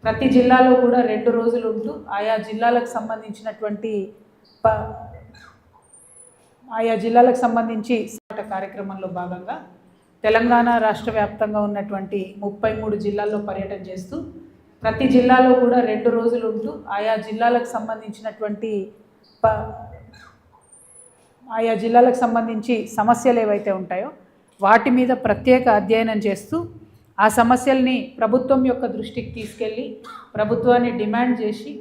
ప్రతి జిల్లాలో కూడా 2 రోజులు ఉంటూ ఆయా జిల్లాలకు సంబంధించి కార్యక్రమంలో భాగంగా తెలంగాణ రాష్ట్ర వ్యాప్తంగా ఉన్నటువంటి 33 జిల్లాల్లో పర్యటన చేస్తూ ప్రతి జిల్లాలో కూడా 2 రోజులు ఉంటూ ఆయా జిల్లాలకు సంబంధించి సమస్యలు ఏవైతే ఉంటాయో వాటి మీద ప్రత్యేక అధ్యయనం చేస్తూ ఆ సమస్యల్ని ప్రభుత్వం యొక్క దృష్టికి తీసుకెళ్ళి ప్రభుత్వాన్ని డిమాండ్ చేసి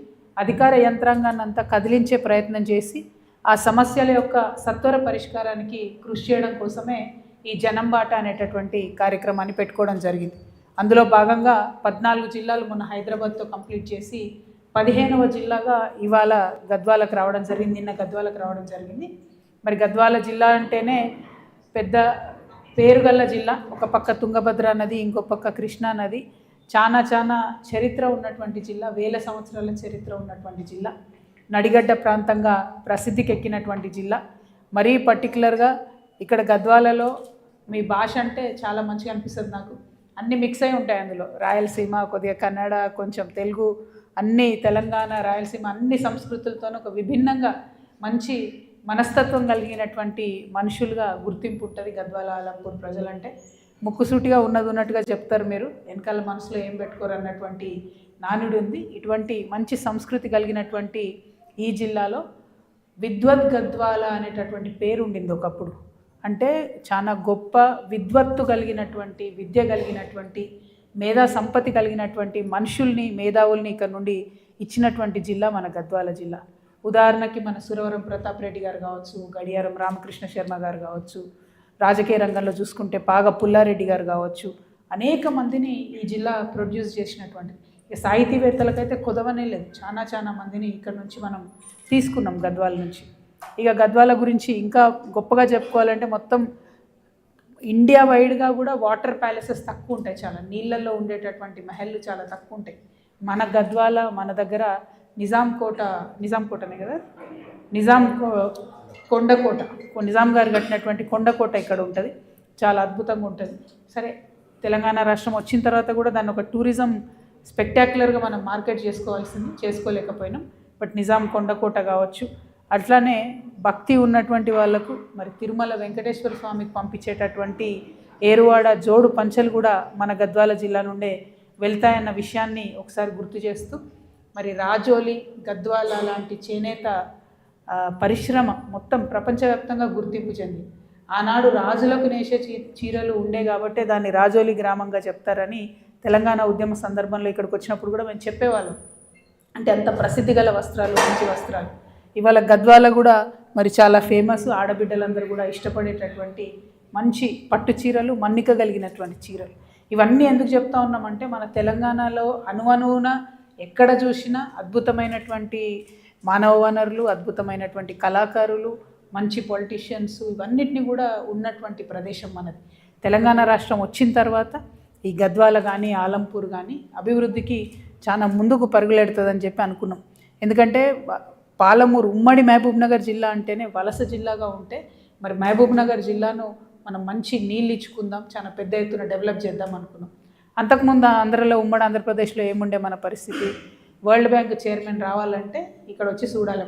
అధికార యంత్రాంగాన్ని అంతా కదిలించే ప్రయత్నం చేసి ఆ సమస్యల యొక్క సత్వర పరిష్కారానికి కృషి చేయడం కోసమే ఈ జనం బాట అనేటటువంటి కార్యక్రమాన్ని పెట్టుకోవడం జరిగింది. అందులో భాగంగా 14 జిల్లాలు మొన్న హైదరాబాద్తో కంప్లీట్ చేసి 15వ జిల్లాగా ఇవాళ గద్వాలకు రావడం జరిగింది. నిన్న గద్వాలకు రావడం జరిగింది. మరి గద్వాల జిల్లా అంటేనే పెద్ద పేరుగల్ల జిల్లా. ఒక పక్క తుంగభద్ర నది, ఇంకో పక్క కృష్ణా నది, చాలా చరిత్ర ఉన్నటువంటి జిల్లా, వేల సంవత్సరాల చరిత్ర ఉన్నటువంటి జిల్లా, నడిగడ్డ ప్రాంతంగా ప్రసిద్ధికి ఎక్కినటువంటి జిల్లా. మరీ పర్టికులర్గా ఇక్కడ గద్వాలలో మీ భాష అంటే చాలా మంచిగా అనిపిస్తుంది నాకు. అన్నీ మిక్స్ అయి ఉంటాయి అందులో. రాయలసీమ, కొద్దిగా కన్నడ, కొంచెం తెలుగు, అన్నీ తెలంగాణ, రాయలసీమ అన్ని సంస్కృతులతోనూ ఒక విభిన్నంగా మంచి మనస్తత్వం కలిగినటువంటి మనుషులుగా గుర్తింపు ఉంటుంది గద్వాల ఆలంపూర్ ప్రజలంటే. ముక్కుసూటిగా ఉన్నట్టుగా చెప్తారు మీరు, వెనకాల మనసులో ఏం పెట్టుకోరు అన్నటువంటి నానుడు ఉంది. ఇటువంటి మంచి సంస్కృతి కలిగినటువంటి ఈ జిల్లాలో విద్వత్ గద్వాల అనేటటువంటి పేరు ఉండింది ఒకప్పుడు. అంటే చాలా గొప్ప విద్వత్తు కలిగినటువంటి, విద్య కలిగినటువంటి, మేధా సంపత్తి కలిగినటువంటి మనుషుల్ని, మేధావుల్ని ఇక్కడ నుండి ఇచ్చినటువంటి జిల్లా మన గద్వాల జిల్లా. ఉదాహరణకి మన సురవరం ప్రతాప్ రెడ్డి గారు కావచ్చు, గడియారం రామకృష్ణ శర్మ గారు కావచ్చు, రాజకీయ రంగంలో చూసుకుంటే పాగ పుల్లారెడ్డి గారు కావచ్చు, అనేక మందిని ఈ జిల్లా ప్రొడ్యూస్ చేసినటువంటి సాహితీవేత్తలకైతే కొదవనే లేదు. చాలా మందిని ఇక్కడ నుంచి మనం తీసుకున్నాం గద్వాల నుంచి. ఇక గద్వాల గురించి ఇంకా గొప్పగా చెప్పుకోవాలంటే మొత్తం ఇండియా వైడ్గా కూడా వాటర్ ప్యాలెసెస్ తక్కువ ఉంటాయి. చాలా నీళ్ళల్లో ఉండేటటువంటి మహల్లు చాలా తక్కువ ఉంటాయి. మన గద్వాల, మన దగ్గర నిజాంకోటనే కదా, కొండకోట, నిజాం గారు కట్టినటువంటి కొండకోట ఇక్కడ ఉంటుంది. చాలా అద్భుతంగా ఉంటుంది. సరే, తెలంగాణ రాష్ట్రం వచ్చిన తర్వాత కూడా దాన్ని ఒక టూరిజం స్పెక్టాక్యులర్గా మనం మార్కెట్ చేసుకోలేకపోయినాం. బట్ నిజాం కొండకోట కావచ్చు, అట్లానే భక్తి ఉన్నటువంటి వాళ్లకు మరి తిరుమల వెంకటేశ్వర స్వామికి పంపించేటటువంటి ఏరువాడ జోడు పంచలు కూడా మన గద్వాల జిల్లా నుండే వెళ్తాయన్న విషయాన్ని ఒకసారి గుర్తు చేస్తూ, మరి రాజోలి, గద్వాల లాంటి చేనేత పరిశ్రమ మొత్తం ప్రపంచవ్యాప్తంగా గుర్తింపు చెందింది. ఆనాడు రాజులకు నేసే చీరలు ఉండే కాబట్టే దాన్ని రాజోలి గ్రామంగా చెప్తారని తెలంగాణ ఉద్యమ సందర్భంలో ఇక్కడికి వచ్చినప్పుడు కూడా మేము చెప్పేవాళ్ళం. అంటే అంత ప్రసిద్ధి గల వస్త్రాలు, మంచి వస్త్రాలు. ఇవాళ గద్వాల కూడా మరి చాలా ఫేమస్. ఆడబిడ్డలందరూ కూడా ఇష్టపడేటటువంటి మంచి పట్టు చీరలు, మన్నిక కలిగినటువంటి చీరలు. ఇవన్నీ ఎందుకు చెప్తా ఉన్నామంటే మన తెలంగాణలో అణువణువున ఎక్కడ చూసినా అద్భుతమైనటువంటి మానవ వనరులు, అద్భుతమైనటువంటి కళాకారులు, మంచి పొలిటీషియన్స్, ఇవన్నిటిని కూడా ఉన్నటువంటి ప్రదేశం మనది. తెలంగాణ రాష్ట్రం వచ్చిన తర్వాత ఈ గద్వాల కానీ, ఆలంపూర్ కానీ అభివృద్ధికి చాలా ముందుకు పరుగులెడుతుందని చెప్పి అనుకున్నాం. ఎందుకంటే పాలమూరు, ఉమ్మడి మహబూబ్ నగర్ జిల్లా అంటేనే వలస జిల్లాగా ఉంటే, మరి మహబూబ్ నగర్ జిల్లాను మనం మంచి నీళ్ళు ఇచ్చుకుందాం, చాలా పెద్ద ఎత్తున డెవలప్ చేద్దాం అనుకున్నాం. అంతకుముందు ఆంధ్రలో, ఉమ్మడి ఆంధ్రప్రదేశ్లో ఏముండే మన పరిస్థితి, వరల్డ్ బ్యాంక్ చైర్మన్ రావాలంటే ఇక్కడ వచ్చి చూడాలి.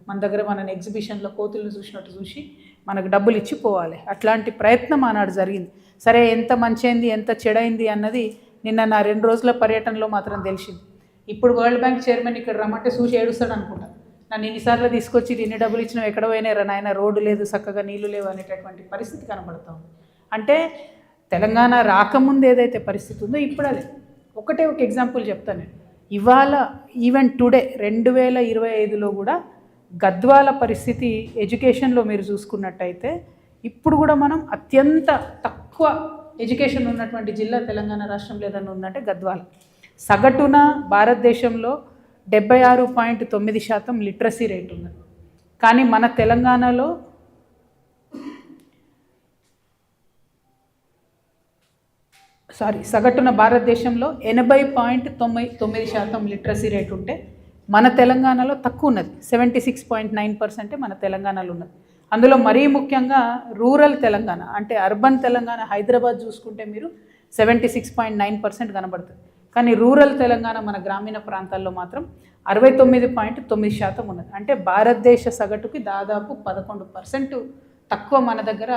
మన దగ్గర మనని ఎగ్జిబిషన్లో కోతులను చూసినట్టు చూసి మనకు డబ్బులు ఇచ్చి పోవాలి. అట్లాంటి ప్రయత్నం ఆనాడు జరిగింది. సరే, ఎంత మంచైంది ఎంత చెడైంది అన్నది నిన్న నా 2 రోజుల పర్యటనలో మాత్రం తెలిసింది. ఇప్పుడు వరల్డ్ బ్యాంక్ చైర్మన్ ఇక్కడ రమ్మంటే చూసి ఏడుస్తాడు అనుకుంటా. నన్ను ఇన్నిసార్లు తీసుకొచ్చి ఇన్ని డబ్బులు ఇచ్చినా ఎక్కడ పోయినారా నాయన, రోడ్డు లేదు, చక్కగా నీళ్లు లేవు అనేటటువంటి పరిస్థితి కనబడుతూ ఉంది. అంటే తెలంగాణ రాకముందు ఏదైతే పరిస్థితి ఉందో ఇప్పుడు అదే. ఒక ఎగ్జాంపుల్ చెప్తాను నేను. ఇవాళ ఈవెన్ టుడే 2025లో కూడా గద్వాల పరిస్థితి ఎడ్యుకేషన్లో మీరు చూసుకున్నట్టయితే ఇప్పుడు కూడా మనం అత్యంత తక్కువ ఎడ్యుకేషన్ ఉన్నటువంటి జిల్లా తెలంగాణ రాష్ట్రంలో ఏదైనా ఉందంటే గద్వాల. సగటున భారతదేశంలో 76.9% లిటరసీ రేట్ ఉంది. కానీ మన తెలంగాణలో సగటున భారతదేశంలో 80.9% లిటరసీ రేట్ ఉంటే మన తెలంగాణలో తక్కువ ఉన్నది. 76.9% మన తెలంగాణలో ఉన్నది. అందులో మరీ ముఖ్యంగా రూరల్ తెలంగాణ అంటే అర్బన్ తెలంగాణ, హైదరాబాద్ చూసుకుంటే మీరు 76.9% కనబడుతుంది. కానీ రూరల్ తెలంగాణ మన గ్రామీణ ప్రాంతాల్లో మాత్రం 69.9% ఉన్నది. అంటే భారతదేశ సగటుకి దాదాపు 11% తక్కువ మన దగ్గర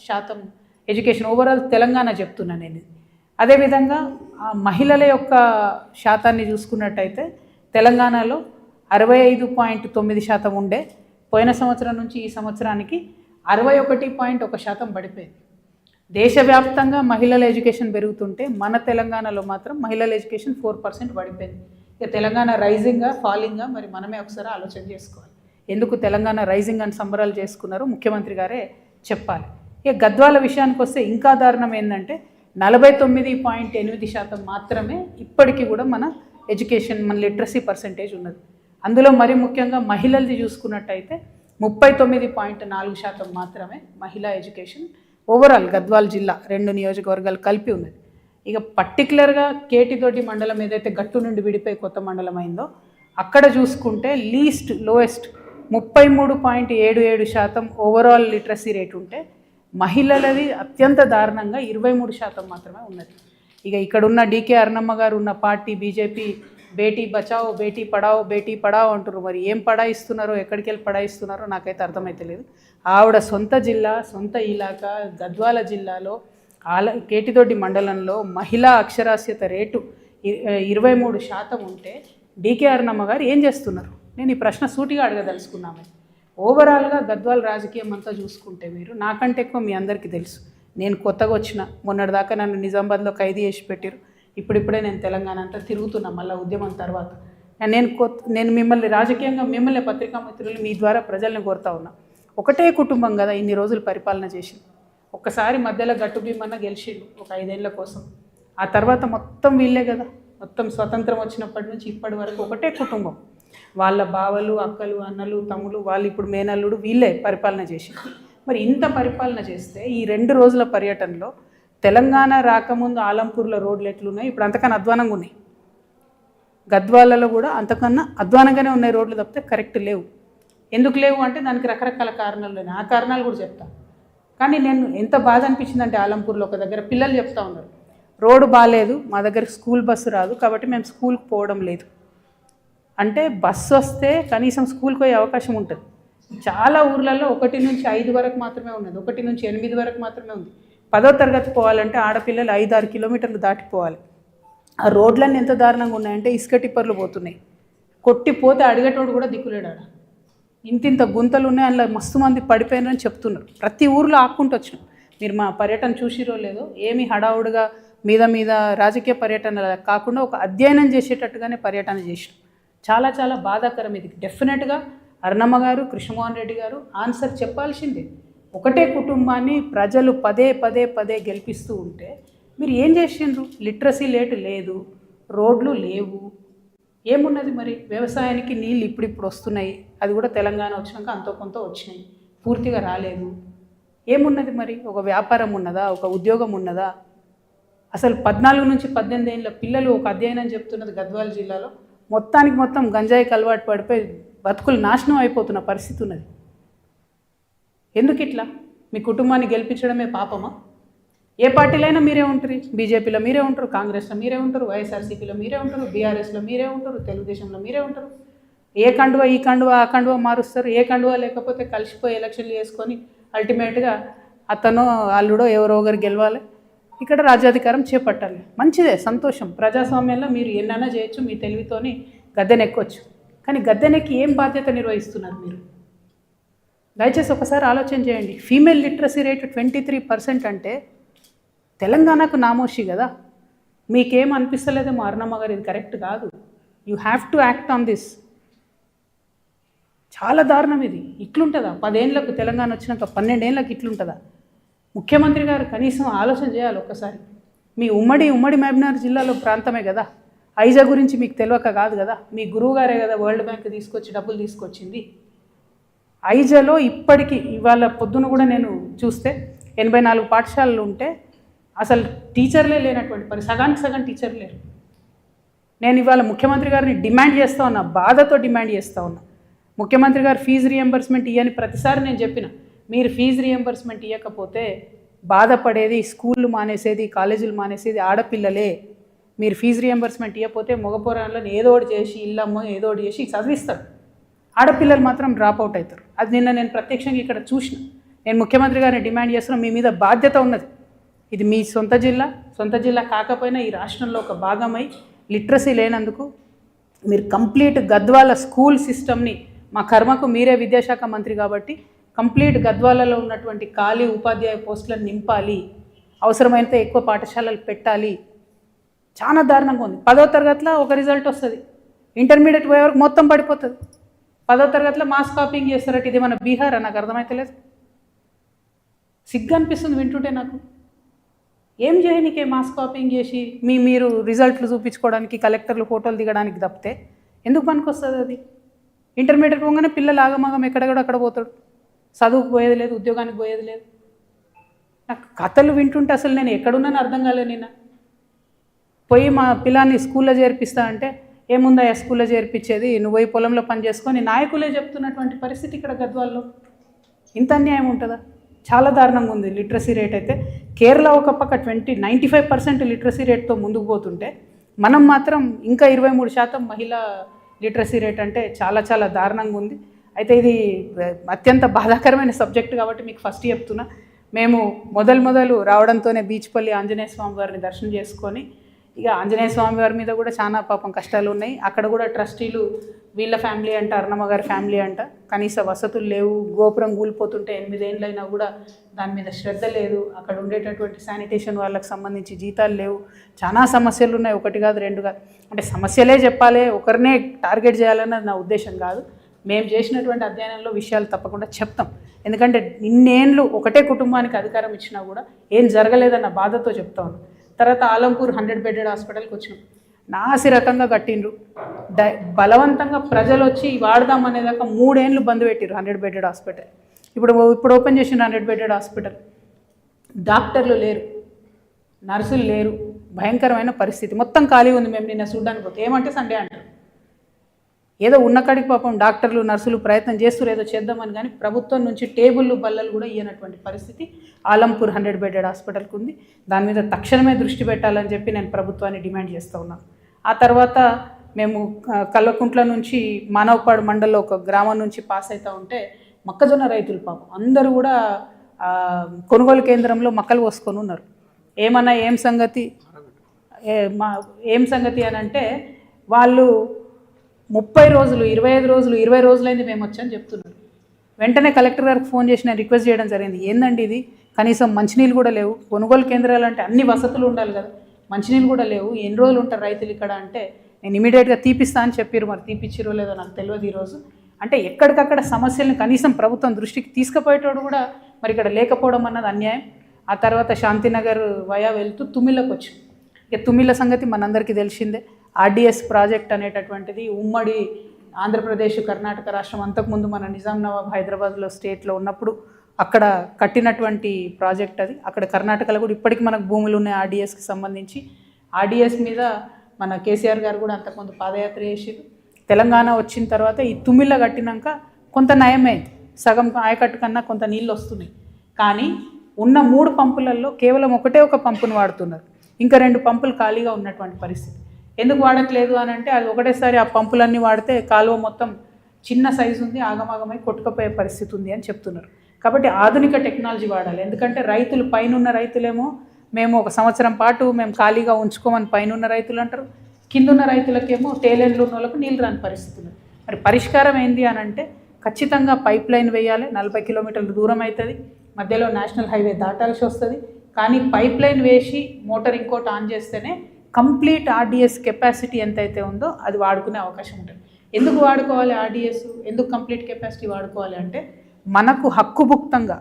శాతం ఎడ్యుకేషన్ ఓవరాల్ తెలంగాణ చెప్తున్నా నేను. అదేవిధంగా మహిళల యొక్క శాతాన్ని చూసుకున్నట్టయితే తెలంగాణలో 65.9% ఉండే, పోయిన సంవత్సరం నుంచి ఈ సంవత్సరానికి 61.1% పడిపోయింది. దేశవ్యాప్తంగా మహిళల ఎడ్యుకేషన్ పెరుగుతుంటే మన తెలంగాణలో మాత్రం మహిళల ఎడ్యుకేషన్ 4% పడిపోయింది. ఇక తెలంగాణ రైజింగా ఫాలింగా మరి మనమే ఒకసారి ఆలోచన చేసుకోవాలి. ఎందుకు తెలంగాణ రైజింగ్ అని సంబరాలు చేసుకున్నారో ముఖ్యమంత్రి గారే చెప్పాలి. ఇక గద్వాల విషయానికి వస్తే ఇంకా దారుణం ఏంటంటే 49.8% మాత్రమే ఇప్పటికీ కూడా మన ఎడ్యుకేషన్ మన లిటరసీ పర్సంటేజ్ ఉన్నది. అందులో మరి ముఖ్యంగా మహిళలది చూసుకున్నట్టయితే 39.4% మాత్రమే మహిళా ఎడ్యుకేషన్ ఓవరాల్ గద్వాల్ జిల్లా 2 నియోజకవర్గాలు కలిపి ఉన్నది. ఇక పర్టికులర్గా కేటితోటి మండలం ఏదైతే గట్టు నుండి విడిపోయి కొత్త మండలం అయిందో అక్కడ చూసుకుంటే లోయెస్ట్ 33.77% ఓవరాల్ లిటరసీ రేట్ ఉంటే మహిళలది అత్యంత దారుణంగా 23% మాత్రమే ఉన్నది. ఇక ఇక్కడున్న డీకే అరుణమ్మ గారు ఉన్న పార్టీ బీజేపీ బేటీ బచావో బేటీ పడావో అంటారు. మరి ఏం పడాయిస్తున్నారో ఎక్కడికి వెళ్ళి పడాయిస్తున్నారో నాకైతే అర్థమైతే లేదు. ఆవిడ సొంత జిల్లా సొంత ఇలాకా గద్వాల జిల్లాలో కేటితోటి మండలంలో మహిళా అక్షరాస్యత రేటు 23% ఉంటే డీకే అరుణమ్మ గారు ఏం చేస్తున్నారు? నేను ఈ ప్రశ్న సూటిగా అడగదలుచుకున్నామే. ఓవరాల్గా గద్వాల రాజకీయం అంతా చూసుకుంటే మీరు నాకంటే ఎక్కువ మీ అందరికీ తెలుసు. నేను కొత్తగా వచ్చిన, మొన్నటిదాకా నన్ను నిజామాబాద్లో ఖైదీ చేసి పెట్టారు. ఇప్పుడిప్పుడే నేను తెలంగాణ అంతా తిరుగుతున్నా మళ్ళీ ఉద్యమం తర్వాత. నేను మిమ్మల్ని రాజకీయంగా మిమ్మల్ని పత్రికా మిత్రులు మీ ద్వారా ప్రజల్ని కోరుతా ఉన్నా. ఒకటే కుటుంబం కదా ఇన్ని రోజులు పరిపాలన చేసి, ఒక్కసారి మధ్యలో గట్టు భీమన్న గెలిచిండు ఒక 5 ఏళ్ల కోసం. ఆ తర్వాత మొత్తం వీళ్ళే కదా, మొత్తం స్వతంత్రం వచ్చినప్పటి నుంచి ఇప్పటి వరకు ఒకటే కుటుంబం. వాళ్ళ బావలు అక్కలు అన్నలు తమ్ములు వాళ్ళు ఇప్పుడు మేనల్లుడు వీళ్ళే పరిపాలన చేసి. మరి ఇంత పరిపాలన చేస్తే ఈ 2 రోజుల పర్యటనలో తెలంగాణ రాకముందు ఆలంపూర్లో రోడ్లు ఎట్లున్నాయి, ఇప్పుడు అంతకన్నా అధ్వానంగా ఉన్నాయి. గద్వాలలో కూడా అంతకన్నా అధ్వానంగానే ఉన్నాయి రోడ్లు తప్పితే కరెక్ట్ లేవు. ఎందుకు లేవు అంటే దానికి రకరకాల కారణాలు ఉన్నాయి. ఆ కారణాలు కూడా చెప్తాను. కానీ నేను ఎంత బాధ అనిపించిందంటే ఆలంపూర్లో ఒక దగ్గర పిల్లలు చెప్తా ఉన్నారు, రోడ్డు బాగాలేదు, మా దగ్గర స్కూల్ బస్సు రాదు కాబట్టి మేము స్కూల్కి పోవడం లేదు. అంటే బస్సు వస్తే కనీసం స్కూల్కి పోయే అవకాశం ఉంటుంది. చాలా ఊర్లలో 1 నుంచి 5 వరకు మాత్రమే ఉన్నది, 1 నుంచి 8 వరకు మాత్రమే ఉంది. 10వ తరగతి పోవాలంటే ఆడపిల్లలు 5-6 కిలోమీటర్లు దాటిపోవాలి. ఆ రోడ్లన్నీ ఎంత దారుణంగా ఉన్నాయంటే ఇసుక టిప్పర్లు పోతున్నాయి. కొట్టిపోతే అడిగేటోడు కూడా దిక్కులేడు. ఆడ ఇంతింత గుంతలు ఉన్నాయి, అందులో మస్తు మంది పడిపోయినారని చెప్తున్నారు. ప్రతి ఊర్లో ఆక్కుంటూ వచ్చినాం. మీరు మా పర్యటన చూసిరో లేదో, ఏమి హడావుడిగా మీద రాజకీయ పర్యటన కాకుండా ఒక అధ్యయనం చేసేటట్టుగానే పర్యటన చేసినాం. చాలా చాలా బాధాకరం ఇది. డెఫినెట్గా అరుణమ్మ గారు కృష్ణమోహన్ రెడ్డి గారు ఆన్సర్ చెప్పాల్సిందే. ఒకటే కుటుంబాన్ని ప్రజలు పదే గెలిపిస్తూ ఉంటే మీరు ఏం చేసిండ్రు? లిటరసీ రేటు లేదు, రోడ్లు లేవు, ఏమున్నది మరి? వ్యవసాయానికి నీళ్ళు ఇప్పుడు వస్తున్నాయి, అది కూడా తెలంగాణ వచ్చినాక అంతో కొంత వచ్చినాయి, పూర్తిగా రాలేదు. ఏమున్నది మరి? ఒక వ్యాపారం ఉన్నదా? ఒక ఉద్యోగం ఉన్నదా? అసలు 14 నుంచి 18 ఏళ్ళ పిల్లలు ఒక అధ్యయనం చెప్తున్నది గద్వాల జిల్లాలో మొత్తం గంజాయికి అలవాటు పడిపోయి బతుకులు నాశనం అయిపోతున్న పరిస్థితి ఉన్నది. ఎందుకు ఇట్లా? మీ కుటుంబాన్ని గెలిపించడమే పాపమా? ఏ పార్టీలైనా మీరే ఉంటారు. బీజేపీలో మీరే ఉంటారు, కాంగ్రెస్లో మీరే ఉంటారు, వైఎస్ఆర్సీపీలో మీరే ఉంటారు, బీఆర్ఎస్లో మీరే ఉంటారు, తెలుగుదేశంలో మీరే ఉంటారు. ఏ కండువా ఈ కండువా ఆ కండువా మారుస్తారు. ఏ కండువా లేకపోతే కలిసిపోయి ఎలక్షన్లు చేసుకొని అల్టిమేట్గా అతనో అల్లుడో ఎవరో ఒకరు గెలవాలి, ఇక్కడ రాజ్యాధికారం చేపట్టాలి. మంచిదే, సంతోషం. ప్రజాస్వామ్యంలో మీరు ఎన్నైనా చేయొచ్చు, మీ తెలివితోని గద్దెనెక్కొచ్చు. కానీ గద్దెనెక్కి ఏం బాధ్యత నిర్వహిస్తున్నారు మీరు? దయచేసి ఒకసారి ఆలోచన చేయండి. ఫీమేల్ లిటరసీ రేటు 23% అంటే తెలంగాణకు నామోషి కదా. మీకేం అనిపిస్తలేదేమో అరుణమ్మ గారు, ఇది కరెక్ట్ కాదు, you have to act on this. చాలా దారుణం ఇది. ఇట్లుంటుందా? 10 ఏళ్ళకు తెలంగాణ వచ్చినాక 12 ఏళ్ళకి ఇట్లుంటుందా? ముఖ్యమంత్రి గారు కనీసం ఆలోచన చేయాలి ఒక్కసారి. మీ ఉమ్మడి మహబూబ్నగర్ జిల్లాలో ప్రాంతమే కదా, ఐజా గురించి మీకు తెలియక కాదు కదా. మీ గురువు గారే కదా వరల్డ్ బ్యాంక్ తీసుకొచ్చి డబ్బులు తీసుకొచ్చింది. ఐజాలో ఇప్పటికీ ఇవాళ పొద్దున కూడా నేను చూస్తే 84 పాఠశాలలు ఉంటే అసలు టీచర్లే లేనటువంటి సగానికి సగం టీచర్లు లేరు. నేను ఇవాళ ముఖ్యమంత్రి గారిని డిమాండ్ చేస్తూ ఉన్నా, బాధతో డిమాండ్ చేస్తూ ఉన్నా. ముఖ్యమంత్రి గారు ఫీజు రియంబర్స్మెంట్ ఇవ్వని ప్రతిసారి నేను చెప్పిన, మీరు ఫీజు రియంబర్స్మెంట్ ఇవ్వకపోతే బాధపడేది, స్కూళ్ళు మానేసేది, కాలేజీలు మానేసేది ఆడపిల్లలే. మీరు ఫీజు రియంబర్స్మెంట్ ఇవ్వకపోతే మగపోరాళ్ళని ఏదో ఒకటి చేసి ఇల్లమ్మో ఏదో ఒకటి చేసి చదివిస్తాడు. ఆడపిల్లలు మాత్రం డ్రాప్ అవుట్ అవుతారు. అది నిన్న నేను ప్రత్యక్షంగా ఇక్కడ చూసిన. నేను ముఖ్యమంత్రి గారిని డిమాండ్ చేస్తున్నా, మీ మీద బాధ్యత ఉన్నది. ఇది మీ సొంత జిల్లా కాకపోయినా ఈ రాష్ట్రంలో ఒక భాగమై లిటరసీ లేనందుకు మీరు కంప్లీట్ గద్వాల స్కూల్ సిస్టమ్ని, మా కర్మకు మీరే విద్యాశాఖ మంత్రి కాబట్టి కంప్లీట్ గద్వాలలో ఉన్నటువంటి ఖాళీ ఉపాధ్యాయ పోస్టులను నింపాలి, అవసరమైనంత ఎక్కువ పాఠశాలలు పెట్టాలి. చాలా దారుణంగా ఉంది. 10వ తరగతిలో ఒక రిజల్ట్ వస్తుంది, ఇంటర్మీడియట్ పోయే వరకు మొత్తం పడిపోతుంది. 10వ తరగతిలో మాస్ కాపింగ్ చేస్తారట. ఇది మన బీహార్ నాకు అర్థమైతలేదు. సిగ్గు అనిపిస్తుంది వింటుంటే నాకు. ఏం చేయనికే మాస్ కాపింగ్ చేసి మీరు రిజల్ట్లు చూపించుకోవడానికి, కలెక్టర్లు ఫోటోలు దిగడానికి తప్పితే ఎందుకు పనికొస్తుంది అది? ఇంటర్మీడియట్ పోగానే పిల్లలు ఆగమాగం ఎక్కడ అక్కడ పోతాడు. చదువుకు పోయేది లేదు, ఉద్యోగానికి పోయేది లేదు. నాకు కథలు వింటుంటే అసలు నేను ఎక్కడున్నాను అర్థం కాలేదు. నిన్న పోయి మా పిల్లాన్ని స్కూల్లో చేర్పిస్తా అంటే ఏముందా స్కూల్లో చేర్పించేది, నువ్వు పోయి పొలంలో పని చేసుకొని నాయకులే చెప్తున్నటువంటి పరిస్థితి ఇక్కడ గద్వాల్లో. ఇంత అన్యాయం ఉంటుందా? చాలా దారుణంగా ఉంది లిటరసీ రేట్ అయితే. కేరళ ఒక పక్క 95% లిటరసీ రేట్తో ముందుకు పోతుంటే మనం మాత్రం ఇంకా 23% మహిళా లిటరసీ రేట్ అంటే చాలా చాలా దారుణంగా ఉంది. అయితే ఇది అత్యంత బాధాకరమైన సబ్జెక్ట్ కాబట్టి మీకు ఫస్ట్ చెప్తున్నా. మేము మొదలు రావడంతోనే బీచ్పల్లి ఆంజనేయ స్వామి వారిని దర్శనం చేసుకొని, ఇక ఆంజనేయ స్వామి వారి మీద కూడా చాలా పాపం కష్టాలు ఉన్నాయి. అక్కడ కూడా ట్రస్టీలు వీళ్ళ ఫ్యామిలీ అంట, అరుణమ్మ గారి ఫ్యామిలీ అంట, కనీస వసతులు లేవు. గోపురం కూలిపోతుంటే 8 ఏళ్ళైనా కూడా దాని మీద శ్రద్ధ లేదు. అక్కడ ఉండేటటువంటి శానిటేషన్ వాళ్ళకి సంబంధించి జీతాలు లేవు. చాలా సమస్యలు ఉన్నాయి. 1 కాదు 2 కాదు. అంటే సమస్యలే చెప్పాలి, ఒకరినే టార్గెట్ చేయాలన్నది నా ఉద్దేశం కాదు. మేము చేసినటువంటి అధ్యయనంలో విషయాలు తప్పకుండా చెప్తాం. ఎందుకంటే ఇన్నేళ్ళు ఒకటే కుటుంబానికి అధికారం ఇచ్చినా కూడా ఏం జరగలేదన్న బాధతో చెప్తాను. తర్వాత ఆలంపూర్ 100 బెడెడ్ హాస్పిటల్కి వచ్చినాం. నాసి రకంగా కట్టిండ్రు. బలవంతంగా ప్రజలు వచ్చి వాడదామనేదాకా 3 ఏళ్ళు బంద్ పెట్టిర్రు 100 బెడెడ్ హాస్పిటల్. ఇప్పుడు ఓపెన్ చేసిన 100 బెడెడ్ హాస్పిటల్. డాక్టర్లు లేరు, నర్సులు లేరు, భయంకరమైన పరిస్థితి. మొత్తం ఖాళీ ఉంది. మేము నిన్న చూడడానికి పోతే ఏమంటే సండే అంటారు. ఏదో ఉన్న కాడికి పాపం డాక్టర్లు నర్సులు ప్రయత్నం చేస్తారు ఏదో చేద్దామని, కానీ ప్రభుత్వం నుంచి టేబుళ్ళు బల్లలు కూడా ఇయ్యనటువంటి పరిస్థితి ఆలంపూర్ 100 బెడెడ్ హాస్పిటల్కి ఉంది. దాని మీద తక్షణమే దృష్టి పెట్టాలని చెప్పి నేను ప్రభుత్వాన్ని డిమాండ్ చేస్తూ ఉన్నాను. ఆ తర్వాత మేము కల్వకుంట్ల నుంచి మానవపాడు మండలంలో ఒక గ్రామం నుంచి పాస్ అవుతూ ఉంటే మొక్కజొన్న రైతులు పాపం అందరూ కూడా కొనుగోలు కేంద్రంలో మొక్కలు పోసుకొని ఉన్నారు. ఏమన్నా ఏం సంగతి అని అంటే వాళ్ళు 30 రోజులు 25 రోజులు 20 రోజులైంది మేము వచ్చామని చెప్తున్నారు. వెంటనే కలెక్టర్ గారికి ఫోన్ చేసి నేను రిక్వెస్ట్ చేయడం జరిగింది. ఏందండి ఇది, కనీసం మంచినీళ్ళు కూడా లేవు. కొనుగోలు కేంద్రాలు అంటే అన్ని వసతులు ఉండాలి కదా, మంచినీళ్ళు కూడా లేవు. ఎన్ని రోజులు ఉంటారు రైతులు ఇక్కడ అంటే నేను ఇమీడియట్గా తీపిస్తా అని చెప్పారు. మరి తీపిచ్చిరో లేదో నాకు తెలియదు ఈరోజు. అంటే ఎక్కడికక్కడ సమస్యలను కనీసం ప్రభుత్వం దృష్టికి తీసుకుపోయేటోడు కూడా మరి ఇక్కడ లేకపోవడం అన్నది అన్యాయం. ఆ తర్వాత శాంతినగర్ వయా వెళ్తూ తుమ్మిళ్ళకి వచ్చాం. ఇక తుమ్మిళ్ళ సంగతి మనందరికీ తెలిసిందే. ఆర్డిఎస్ ప్రాజెక్ట్ అనేటటువంటిది ఉమ్మడి ఆంధ్రప్రదేశ్ కర్ణాటక రాష్ట్రం అంతకుముందు మన నిజాం నవాబ్ హైదరాబాద్లో స్టేట్లో ఉన్నప్పుడు అక్కడ కట్టినటువంటి ప్రాజెక్ట్ అది. అక్కడ కర్ణాటకలో కూడా ఇప్పటికీ మనకు భూములు ఉన్నాయి ఆర్డిఎస్కి సంబంధించి. ఆర్డిఎస్ మీద మన కేసీఆర్ గారు కూడా అంతకుముందు పాదయాత్ర చేసారు. తెలంగాణ వచ్చిన తర్వాత ఈ తుమ్మిళ్ళ కట్టినాక కొంత నయమైంది, సగం ఆయకట్టు కన్నా కొంత నీళ్ళు వస్తున్నాయి. కానీ ఉన్న 3 పంపులలో కేవలం ఒక పంపును వాడుతున్నారు. ఇంకా 2 పంపులు ఖాళీగా ఉన్నటువంటి పరిస్థితి. ఎందుకు వాడట్లేదు అని అంటే అది ఒకటేసారి ఆ పంపులన్నీ వాడితే కాలువ మొత్తం చిన్న సైజు ఉంది, ఆగమాగమై కొట్టుకుపోయే పరిస్థితి ఉంది అని చెప్తున్నారు. కాబట్టి ఆధునిక టెక్నాలజీ వాడాలి. ఎందుకంటే రైతులు పైనున్న రైతులేమో మేము 1 సంవత్సరం పాటు మేము ఖాళీగా ఉంచుకోమని పైనున్న రైతులు అంటారు, కిందున్న రైతులకేమో టేలెండ్లు ఉన్న వాళ్ళకు నీళ్ళు రాని పరిస్థితి ఉంది. మరి పరిష్కారం ఏంది అని అంటే ఖచ్చితంగా పైప్ లైన్ వేయాలి. 40 కిలోమీటర్ల దూరం అవుతుంది, మధ్యలో నేషనల్ హైవే దాటాల్సి వస్తుంది. కానీ పైప్ లైన్ వేసి మోటార్ ఇంకోటి ఆన్ చేస్తేనే కంప్లీట్ ఆర్డిఎస్ కెపాసిటీ ఎంతైతే ఉందో అది వాడుకునే అవకాశం ఉంటుంది. ఎందుకు వాడుకోవాలి ఆర్డిఎస్, ఎందుకు కంప్లీట్ కెపాసిటీ వాడుకోవాలి అంటే మనకు హక్కుభుక్తంగా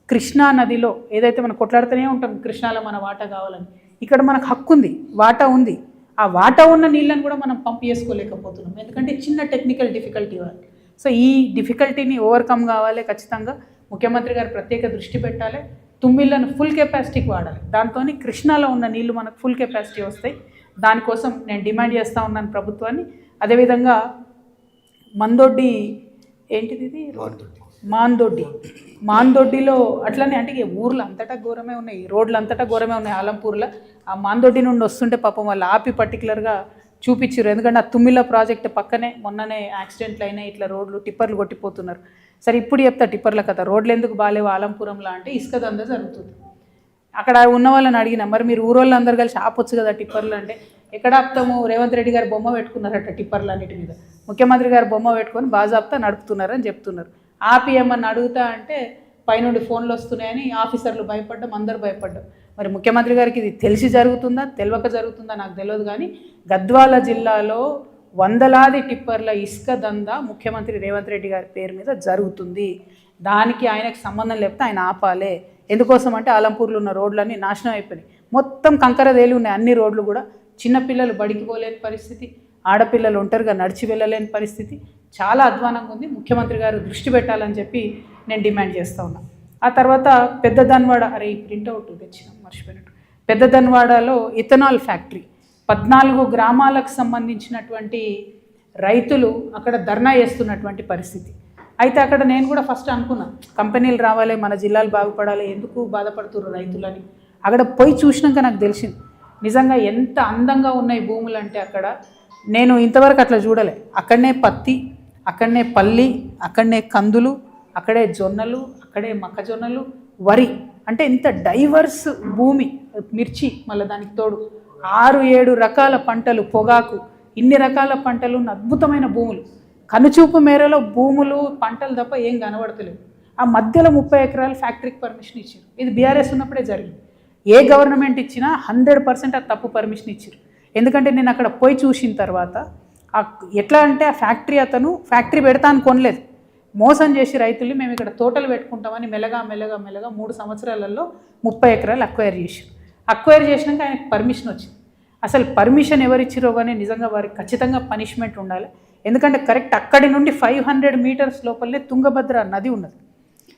కృష్ణా నదిలో ఏదైతే మనం కొట్లాడుతూనే ఉంటాం కృష్ణాలో మన వాటా కావాలని, ఇక్కడ మనకు హక్కు ఉంది, వాటా ఉంది. ఆ వాటా ఉన్న నీళ్ళని కూడా మనం పంప్ చేసుకోలేకపోతున్నాం. ఎందుకంటే చిన్న టెక్నికల్ డిఫికల్టీ వాళ్ళు. సో ఈ డిఫికల్టీని ఓవర్కమ్ కావాలి. ఖచ్చితంగా ముఖ్యమంత్రి గారు ప్రత్యేక దృష్టి పెట్టాలి. తుమ్మిళ్ళను ఫుల్ కెపాసిటీకి వాడాలి. దాంతో కృష్ణాలో ఉన్న నీళ్లు మనకు ఫుల్ కెపాసిటీ వస్తాయి. దానికోసం నేను డిమాండ్ చేస్తూ ఉన్నాను ప్రభుత్వాన్ని. అదేవిధంగా మందొడ్డి ఏంటిది ఇది మాందొడ్డిలో అట్లనే అంటే ఇక ఊర్లు అంతటా ఘోరమే ఉన్నాయి, రోడ్లు అంతటా ఘోరమే ఉన్నాయి. ఆలంపూర్లో ఆ మాందొడ్డి నుండి వస్తుంటే పాపం వాళ్ళు ఆపి పర్టికులర్గా చూపించారు. ఎందుకంటే ఆ తుమ్మిల ప్రాజెక్ట్ పక్కనే మొన్ననే యాక్సిడెంట్లు అయినాయి, ఇట్లా రోడ్లు టిప్పర్లు కొట్టిపోతున్నారు. సరే ఇప్పుడు చెప్తా టిప్పర్ల కథ. రోడ్లు ఎందుకు బాగాలేవు ఆలంపురంలో అంటే ఇసుక దందా జరుగుతుంది. అక్కడ ఉన్న వాళ్ళని అడిగినా, మరి మీరు ఊరోళ్ళు అందరు కలిసి ఆపొచ్చు కదా టిప్పర్లు అంటే, ఎక్కడ ఆపుతాము, రేవంత్ రెడ్డి గారు బొమ్మ పెట్టుకున్నారట టిప్పర్లు అన్నిటి మీద, ముఖ్యమంత్రి గారు బొమ్మ పెట్టుకొని బాజాప్తా నడుపుతున్నారని చెప్తున్నారు. ఆపి ఏమన్నా అడుగుతా అంటే పైనుండి ఫోన్లు వస్తున్నాయని ఆఫీసర్లు భయపడ్డం, అందరు భయపడ్డం. మరి ముఖ్యమంత్రి గారికి ఇది తెలిసి జరుగుతుందా తెలియక జరుగుతుందా నాకు తెలియదు, కానీ గద్వాల జిల్లాలో వందలాది టిప్పర్ల ఇసుక దందా ముఖ్యమంత్రి రేవంత్ రెడ్డి గారి పేరు మీద జరుగుతుంది. దానికి ఆయనకు సంబంధం లేకపోతే ఆయన ఆపాలే. ఎందుకోసం అంటే ఆలంపూర్లో ఉన్న రోడ్లన్నీ నాశనం అయిపోయినాయి, మొత్తం కంకర తేలి ఉన్నాయి అన్ని రోడ్లు కూడా. చిన్నపిల్లలు బడికి పోలేని పరిస్థితి, ఆడపిల్లలు ఒంటరిగా నడిచి వెళ్ళలేని పరిస్థితి, చాలా అధ్వానంగా ఉంది. ముఖ్యమంత్రి గారు దృష్టి పెట్టాలని చెప్పి నేను డిమాండ్ చేస్తూ ఉన్నా. ఆ తర్వాత పెద్ద ధన్వాడ, అరే ఈ ప్రింట్అవుట్ తెచ్చినాం మర్చిపోయినట్టు, పెద్ద ధన్వాడలో ఇథనాల్ ఫ్యాక్టరీ 14 గ్రామాలకు సంబంధించినటువంటి రైతులు అక్కడ ధర్నా చేస్తున్నటువంటి పరిస్థితి. అయితే అక్కడ నేను కూడా ఫస్ట్ అనుకున్నా కంపెనీలు రావాలి, మన జిల్లాలు బాగుపడాలి, ఎందుకు బాధపడుతున్నారు రైతులని. అక్కడ పోయి చూసినాక నాకు తెలిసింది నిజంగా ఎంత అందంగా ఉన్నాయి భూములు అంటే అక్కడ నేను ఇంతవరకు అట్లా చూడలే. అక్కడనే పత్తి, అక్కడనే పల్లి, అక్కడనే కందులు, అక్కడే జొన్నలు, అక్కడే మొక్కజొన్నలు, వరి, అంటే ఇంత డైవర్స్ భూమి, మిర్చి, మళ్ళీ దానికి తోడు 6-7 రకాల పంటలు, పొగాకు, ఇన్ని రకాల పంటలు ఉన్న అద్భుతమైన భూములు. కనుచూపు మేరలో భూములు పంటలు తప్ప ఏం కనబడతలేవు. ఆ మధ్యలో 30 ఎకరాలు ఫ్యాక్టరీకి పర్మిషన్ ఇచ్చారు. ఇది బీఆర్ఎస్ ఉన్నప్పుడే జరిగింది. ఏ గవర్నమెంట్ ఇచ్చినా 100% అది తప్పు పర్మిషన్ ఇచ్చారు. ఎందుకంటే నేను అక్కడ పోయి చూసిన తర్వాత ఎట్లా అంటే ఆ ఫ్యాక్టరీ అతను ఫ్యాక్టరీ పెడతా అని కొనలేదు, మోసం చేసి రైతుల్ని మేము ఇక్కడ తోటలు పెట్టుకుంటామని మెల్లగా 3 సంవత్సరాలలో 30 ఎకరాలు అక్వైర్ చేసినాక ఆయనకు పర్మిషన్ వచ్చింది. అసలు పర్మిషన్ ఎవరిచ్చిరో కానీ నిజంగా వారికి ఖచ్చితంగా పనిష్మెంట్ ఉండాలి. ఎందుకంటే కరెక్ట్ అక్కడి నుండి 500 మీటర్స్ లోపలనే తుంగభద్ర నది ఉన్నది.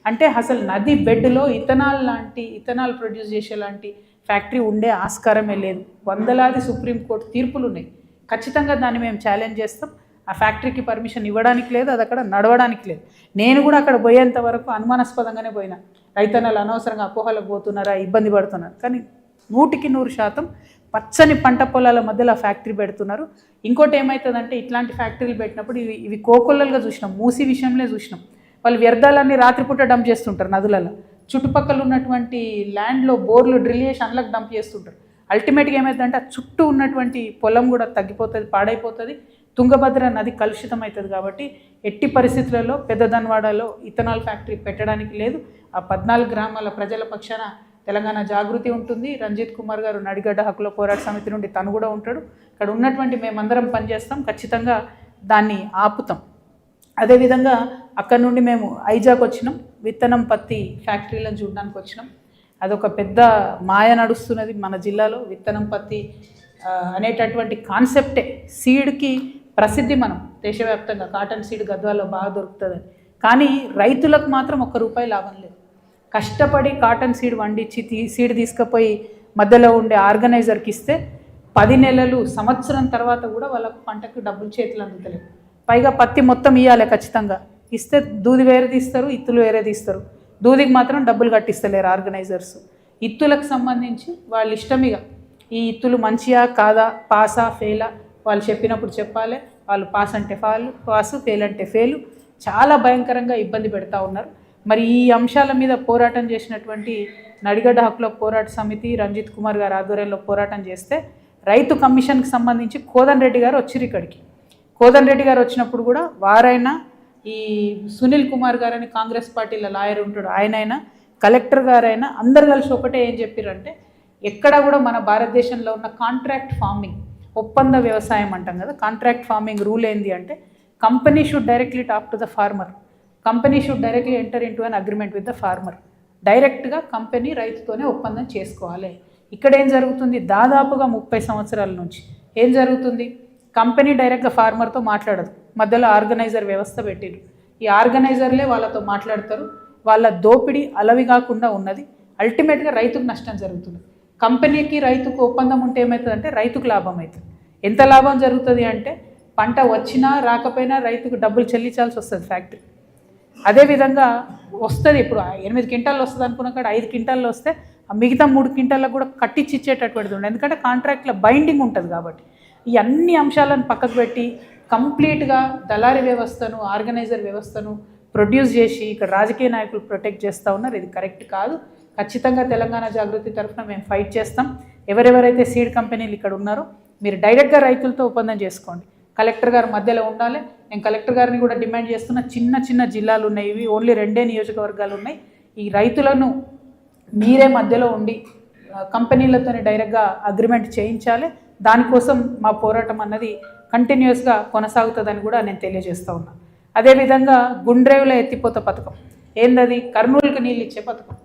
అంటే అసలు నది బెడ్లో ఇథనాల్ ప్రొడ్యూస్ చేసే లాంటి ఫ్యాక్టరీ ఉండే ఆస్కారమే లేదు. వందలాది సుప్రీంకోర్టు తీర్పులు ఉన్నాయి. ఖచ్చితంగా దాన్ని మేము ఛాలెంజ్ చేస్తాం. ఆ ఫ్యాక్టరీకి పర్మిషన్ ఇవ్వడానికి లేదు, అది అక్కడ నడవడానికి లేదు. నేను కూడా అక్కడ పోయేంత వరకు అనుమానాస్పదంగానే పోయినా, రైతన్నలు అనవసరంగా అపోహలకు పోతున్నారా, ఇబ్బంది పడుతున్నారు. కానీ 100% పచ్చని పంట పొలాల మధ్యలో ఆ ఫ్యాక్టరీ పెడుతున్నారు. ఇంకోటి ఏమవుతుందంటే ఇట్లాంటి ఫ్యాక్టరీలు పెట్టినప్పుడు ఇవి కోకొల్లలుగా చూసినాం, మూసి విషయంలో చూసినాం. వాళ్ళు వ్యర్థాలన్నీ రాత్రిపూట డంప్ చేస్తుంటారు నదులలో, చుట్టుపక్కల ఉన్నటువంటి ల్యాండ్లో బోర్లు డ్రిల్ చేసి అందులోకి డంప్ చేస్తుంటారు. అల్టిమేట్గా ఏమవుతుందంటే ఆ చుట్టూ ఉన్నటువంటి పొలం కూడా తగ్గిపోతుంది, పాడైపోతుంది, తుంగభద్ర నది కలుషితం అవుతుంది. కాబట్టి ఎట్టి పరిస్థితులలో పెద్ద ధన్వాడలో ఇథనాల్ ఫ్యాక్టరీ పెట్టడానికి లేదు. ఆ 14 గ్రామాల ప్రజల పక్షాన తెలంగాణ జాగృతి ఉంటుంది. రంజిత్ కుమార్ గారు నడిగడ్డ హక్కుల పోరాట సమితి నుండి తను కూడా ఉంటాడు. ఇక్కడ ఉన్నటువంటి మేమందరం పనిచేస్తాం, ఖచ్చితంగా దాన్ని ఆపుతాం. అదేవిధంగా అక్కడ నుండి మేము ఐజాక్ వచ్చినాం, విత్తనం పత్తి ఫ్యాక్టరీలను చూడడానికి వచ్చినాం. అదొక పెద్ద మాయ నడుస్తున్నది మన జిల్లాలో. విత్తనం పత్తి అనేటటువంటి కాన్సెప్టే సీడ్కి ప్రసిద్ధి, మనం దేశవ్యాప్తంగా కాటన్ సీడ్ గద్వాల్లో బాగా దొరుకుతుంది. కానీ రైతులకు మాత్రం ₹1 లాభం లేదు. కష్టపడి కాటన్ సీడ్ వండించి సీడ్ తీసుకుపోయి మధ్యలో ఉండే ఆర్గనైజర్కి ఇస్తే 10 నెలలు, సంవత్సరం తర్వాత కూడా వాళ్ళకు పంటకు డబ్బులు చేతులు అందుతలేవు. పైగా పత్తి మొత్తం ఇవ్వాలి ఖచ్చితంగా, ఇస్తే దూది వేరే తీస్తారు, ఇత్తులు వేరే తీస్తారు. దూదికి మాత్రం డబ్బులు కట్టిస్తలేరు ఆర్గనైజర్స్. ఇత్తులకు సంబంధించి వాళ్ళ ఇష్టమిగా ఈ ఇత్తులు మంచియా కాదా, పాసా ఫెయిలా వాళ్ళు చెప్పినప్పుడు చెప్పాలి. వాళ్ళు పాస్ అంటే పాసు, ఫెయిల్ అంటే ఫెయిలు. చాలా భయంకరంగా ఇబ్బంది పెడతా ఉన్నారు. మరి ఈ అంశాల మీద పోరాటం చేసినటువంటి నడిగడ్డ హక్కుల పోరాట సమితి రంజిత్ కుమార్ గారు ఆధ్వర్యంలో పోరాటం చేస్తే రైతు కమిషన్కి సంబంధించి కోదన్ రెడ్డి గారు వచ్చిరు ఇక్కడికి. కోదన్ రెడ్డి గారు వచ్చినప్పుడు కూడా వారైనా, ఈ సునీల్ కుమార్ గారని కాంగ్రెస్ పార్టీలో లాయర్ ఉంటాడు ఆయనైనా, కలెక్టర్ గారైనా అందరు కలిసి ఒకటే ఏం చెప్పారంటే, ఎక్కడ కూడా మన భారతదేశంలో ఉన్న కాంట్రాక్ట్ ఫార్మింగ్, ఒప్పంద వ్యవసాయం అంటాం కదా, కాంట్రాక్ట్ ఫార్మింగ్ రూల్ ఏంది అంటే company should directly talk to the farmer, company should directly enter into an agreement with the farmer. డైరెక్ట్గా కంపెనీ రైతుతోనే ఒప్పందం చేసుకోవాలి. ఇక్కడ ఏం జరుగుతుంది, దాదాపుగా 30 సంవత్సరాల నుంచి ఏం జరుగుతుంది, కంపెనీ డైరెక్ట్గా ఫార్మర్తో మాట్లాడదు, మధ్యలో ఆర్గనైజర్ వ్యవస్థ పెట్టిరు. ఈ ఆర్గనైజర్లే వాళ్ళతో మాట్లాడతారు. వాళ్ళ దోపిడీ అలవి కాకుండా ఉన్నది. అల్టిమేట్గా రైతుకు నష్టం జరుగుతుంది. కంపెనీకి రైతుకు ఒప్పందం ఉంటే ఏమవుతుందంటే రైతుకు లాభం అవుతుంది. ఎంత లాభం జరుగుతుంది అంటే పంట వచ్చినా రాకపోయినా రైతుకు డబ్బులు చెల్లించాల్సి వస్తుంది ఫ్యాక్టరీ. అదేవిధంగా వస్తుంది, ఇప్పుడు 8 క్వింటాల్లో వస్తుంది అనుకున్న కాడ 5 క్వింటాల్లో వస్తే ఆ మిగతా 3 క్వింటాలకు కూడా కట్టించి ఇచ్చేటటువంటిది ఉండదు, ఎందుకంటే కాంట్రాక్ట్లో బైండింగ్ ఉంటుంది కాబట్టి. ఈ అన్ని అంశాలను పక్కకు పెట్టి కంప్లీట్గా దళారీ వ్యవస్థను, ఆర్గనైజర్ వ్యవస్థను ప్రొడ్యూస్ చేసి ఇక్కడ రాజకీయ నాయకులు ప్రొటెక్ట్ చేస్తూ ఉన్నారు. ఇది కరెక్ట్ కాదు. ఖచ్చితంగా తెలంగాణ జాగృతి తరఫున మేము ఫైట్ చేస్తాం. ఎవరెవరైతే సీడ్ కంపెనీలు ఇక్కడ ఉన్నారో మీరు డైరెక్ట్గా రైతులతో ఒప్పందం చేసుకోండి. కలెక్టర్ గారు మధ్యలో ఉండాలి. నేను కలెక్టర్ గారిని కూడా డిమాండ్ చేస్తున్న, చిన్న చిన్న జిల్లాలు ఉన్నాయి, ఇవి ఓన్లీ 2 నియోజకవర్గాలు ఉన్నాయి. ఈ రైతులను మీరే మధ్యలో ఉండి కంపెనీలతో డైరెక్ట్గా అగ్రిమెంట్ చేయించాలి. దానికోసం మా పోరాటం అన్నది కంటిన్యూస్గా కొనసాగుతుందని కూడా నేను తెలియజేస్తూ ఉన్నాను. అదేవిధంగా గుండ్రేవుల ఎత్తిపోత పథకం ఏందది? కర్నూలుకి నీళ్ళు ఇచ్చే పథకం.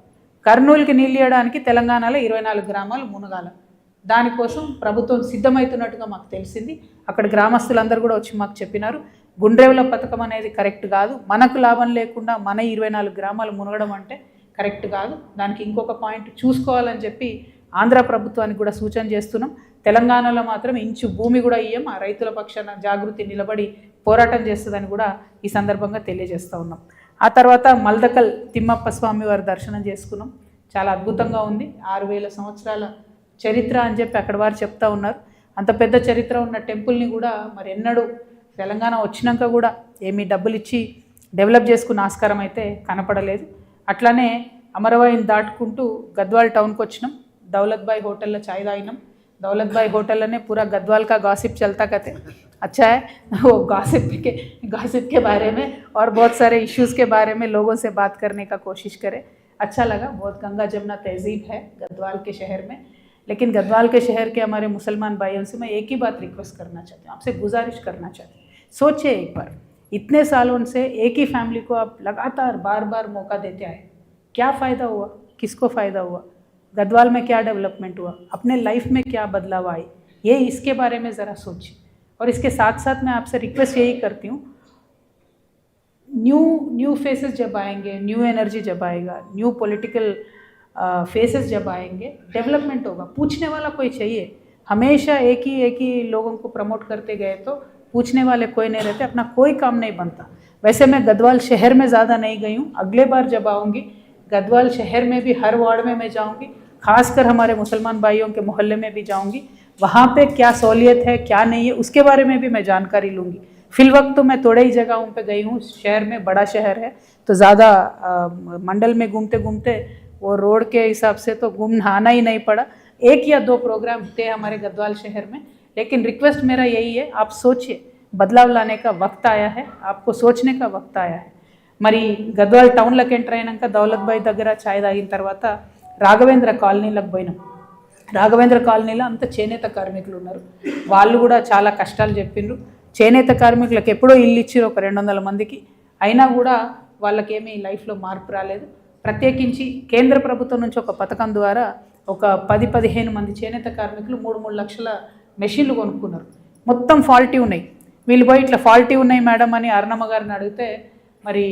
కర్నూలుకి నీళ్ళు ఇవ్వడానికి తెలంగాణలో 24 గ్రామాలు మునగాల. దానికోసం ప్రభుత్వం సిద్ధమవుతున్నట్టుగా మాకు తెలిసింది. అక్కడ గ్రామస్తులందరూ కూడా వచ్చి మాకు చెప్పినారు, గుండ్రేవుల పథకం అనేది కరెక్ట్ కాదు, మనకు లాభం లేకుండా మన 24 గ్రామాలు మునగడం అంటే కరెక్ట్ కాదు, దానికి ఇంకొక పాయింట్ చూసుకోవాలని చెప్పి ఆంధ్ర ప్రభుత్వానికి కూడా సూచన చేస్తున్నాం. తెలంగాణలో మాత్రం ఇంచు భూమి కూడా ఇయ్యం, ఆ రైతుల పక్షాన జాగృతి నిలబడి పోరాటం చేస్తుందని కూడా ఈ సందర్భంగా తెలియజేస్తూ ఉన్నాం. ఆ తర్వాత మల్దకల్ తిమ్మప్ప స్వామి వారి దర్శనం చేసుకున్నాం. చాలా అద్భుతంగా ఉంది. 6000 సంవత్సరాల చరిత్ర అని చెప్పి అక్కడ వారు చెప్తా ఉన్నారు. అంత పెద్ద చరిత్ర ఉన్న టెంపుల్ని కూడా మరి ఎన్నడూ తెలంగాణ వచ్చినాక కూడా ఏమీ డబ్బులు ఇచ్చి డెవలప్ చేసుకున్న ఆస్కారం అయితే కనపడలేదు. అట్లానే అమరవాయిని దాటుకుంటూ గద్వాల్ టౌన్కి వచ్చినాం. दौलत भाई होटल चाय दाइनम. दौलत भाई होटल ने पूरा गद्वाल का गॉसिप चलता कहते अच्छा है, वो गॉसिप के बारे में और बहुत सारे इश्यूज़ के बारे में लोगों से बात करने का कोशिश करें. अच्छा लगा. बहुत गंगा जमुना तहजीब है गद्वाल के शहर में. लेकिन गद्वाल के शहर के हमारे मुसलमान भाइयों से मैं एक ही बात रिक्वेस्ट करना चाहती हूँ, आपसे गुजारिश करना चाहती हूँ, सोचिए एक बार, इतने सालों से एक ही फैमिली को आप लगातार बार बार मौका देते आए, क्या फ़ायदा हुआ, किसको फ़ायदा हुआ, गद्वाल में क्या डेवलपमेंट हुआ, अपने लाइफ में क्या बदलाव आए, ये इसके बारे में ज़रा सोचिए. और इसके साथ साथ मैं आपसे रिक्वेस्ट यही करती हूँ, न्यू फेसेस जब आएंगे, न्यू एनर्जी जब आएगा, न्यू पॉलिटिकल फेसेस जब आएंगे, डेवलपमेंट होगा. पूछने वाला कोई चाहिए. हमेशा एक ही लोगों को प्रमोट करते गए तो पूछने वाले कोई नहीं रहते, अपना कोई काम नहीं बनता. वैसे मैं गद्वाल शहर में ज़्यादा नहीं गई हूँ, अगले बार जब आऊँगी गद्वाल शहर में भी हर वार्ड में मैं जाऊँगी, खासकर हमारे मुसलमान भाइयों के मोहल्ले में भी जाऊँगी. वहाँ पे क्या सहूलियत है क्या नहीं है उसके बारे में भी मैं जानकारी लूँगी. फिल वक्त तो मैं थोड़े ही जगहों पे गई हूँ. शहर में बड़ा शहर है तो ज़्यादा मंडल में घूमते घूमते वो रोड के हिसाब से तो आना ही नहीं पड़ा. 1 या 2 प्रोग्राम थे हमारे गद्वाल शहर में. लेकिन रिक्वेस्ट मेरा यही है, आप सोचिए, बदलाव लाने का वक्त आया है, आपको सोचने का वक्त आया है. మరి గద్వాల్ టౌన్లోకి ఎంటర్ అయినాక దౌలత్ భాయ్ దగ్గర ఛాయ్ తాగిన తర్వాత రాఘవేంద్ర కాలనీలకు పోయినాం. రాఘవేంద్ర కాలనీలో అంత చేనేత కార్మికులు ఉన్నారు. వాళ్ళు కూడా చాలా కష్టాలు చెప్పిండ్రు. చేనేత కార్మికులకు ఎప్పుడో ఇల్లు ఇచ్చిరు ఒక 200 మందికి, అయినా కూడా వాళ్ళకేమీ లైఫ్లో మార్పు రాలేదు. ప్రత్యేకించి కేంద్ర ప్రభుత్వం నుంచి ఒక పథకం ద్వారా ఒక 10-15 మంది చేనేత కార్మికులు 3 లక్షల మెషిన్లు కొనుక్కున్నారు. మొత్తం ఫాల్టీ ఉన్నాయి. వీళ్ళు పోయి ఇట్లా ఫాల్టీ ఉన్నాయి మేడం అని అరుణమ్మ గారిని అడిగితే మరి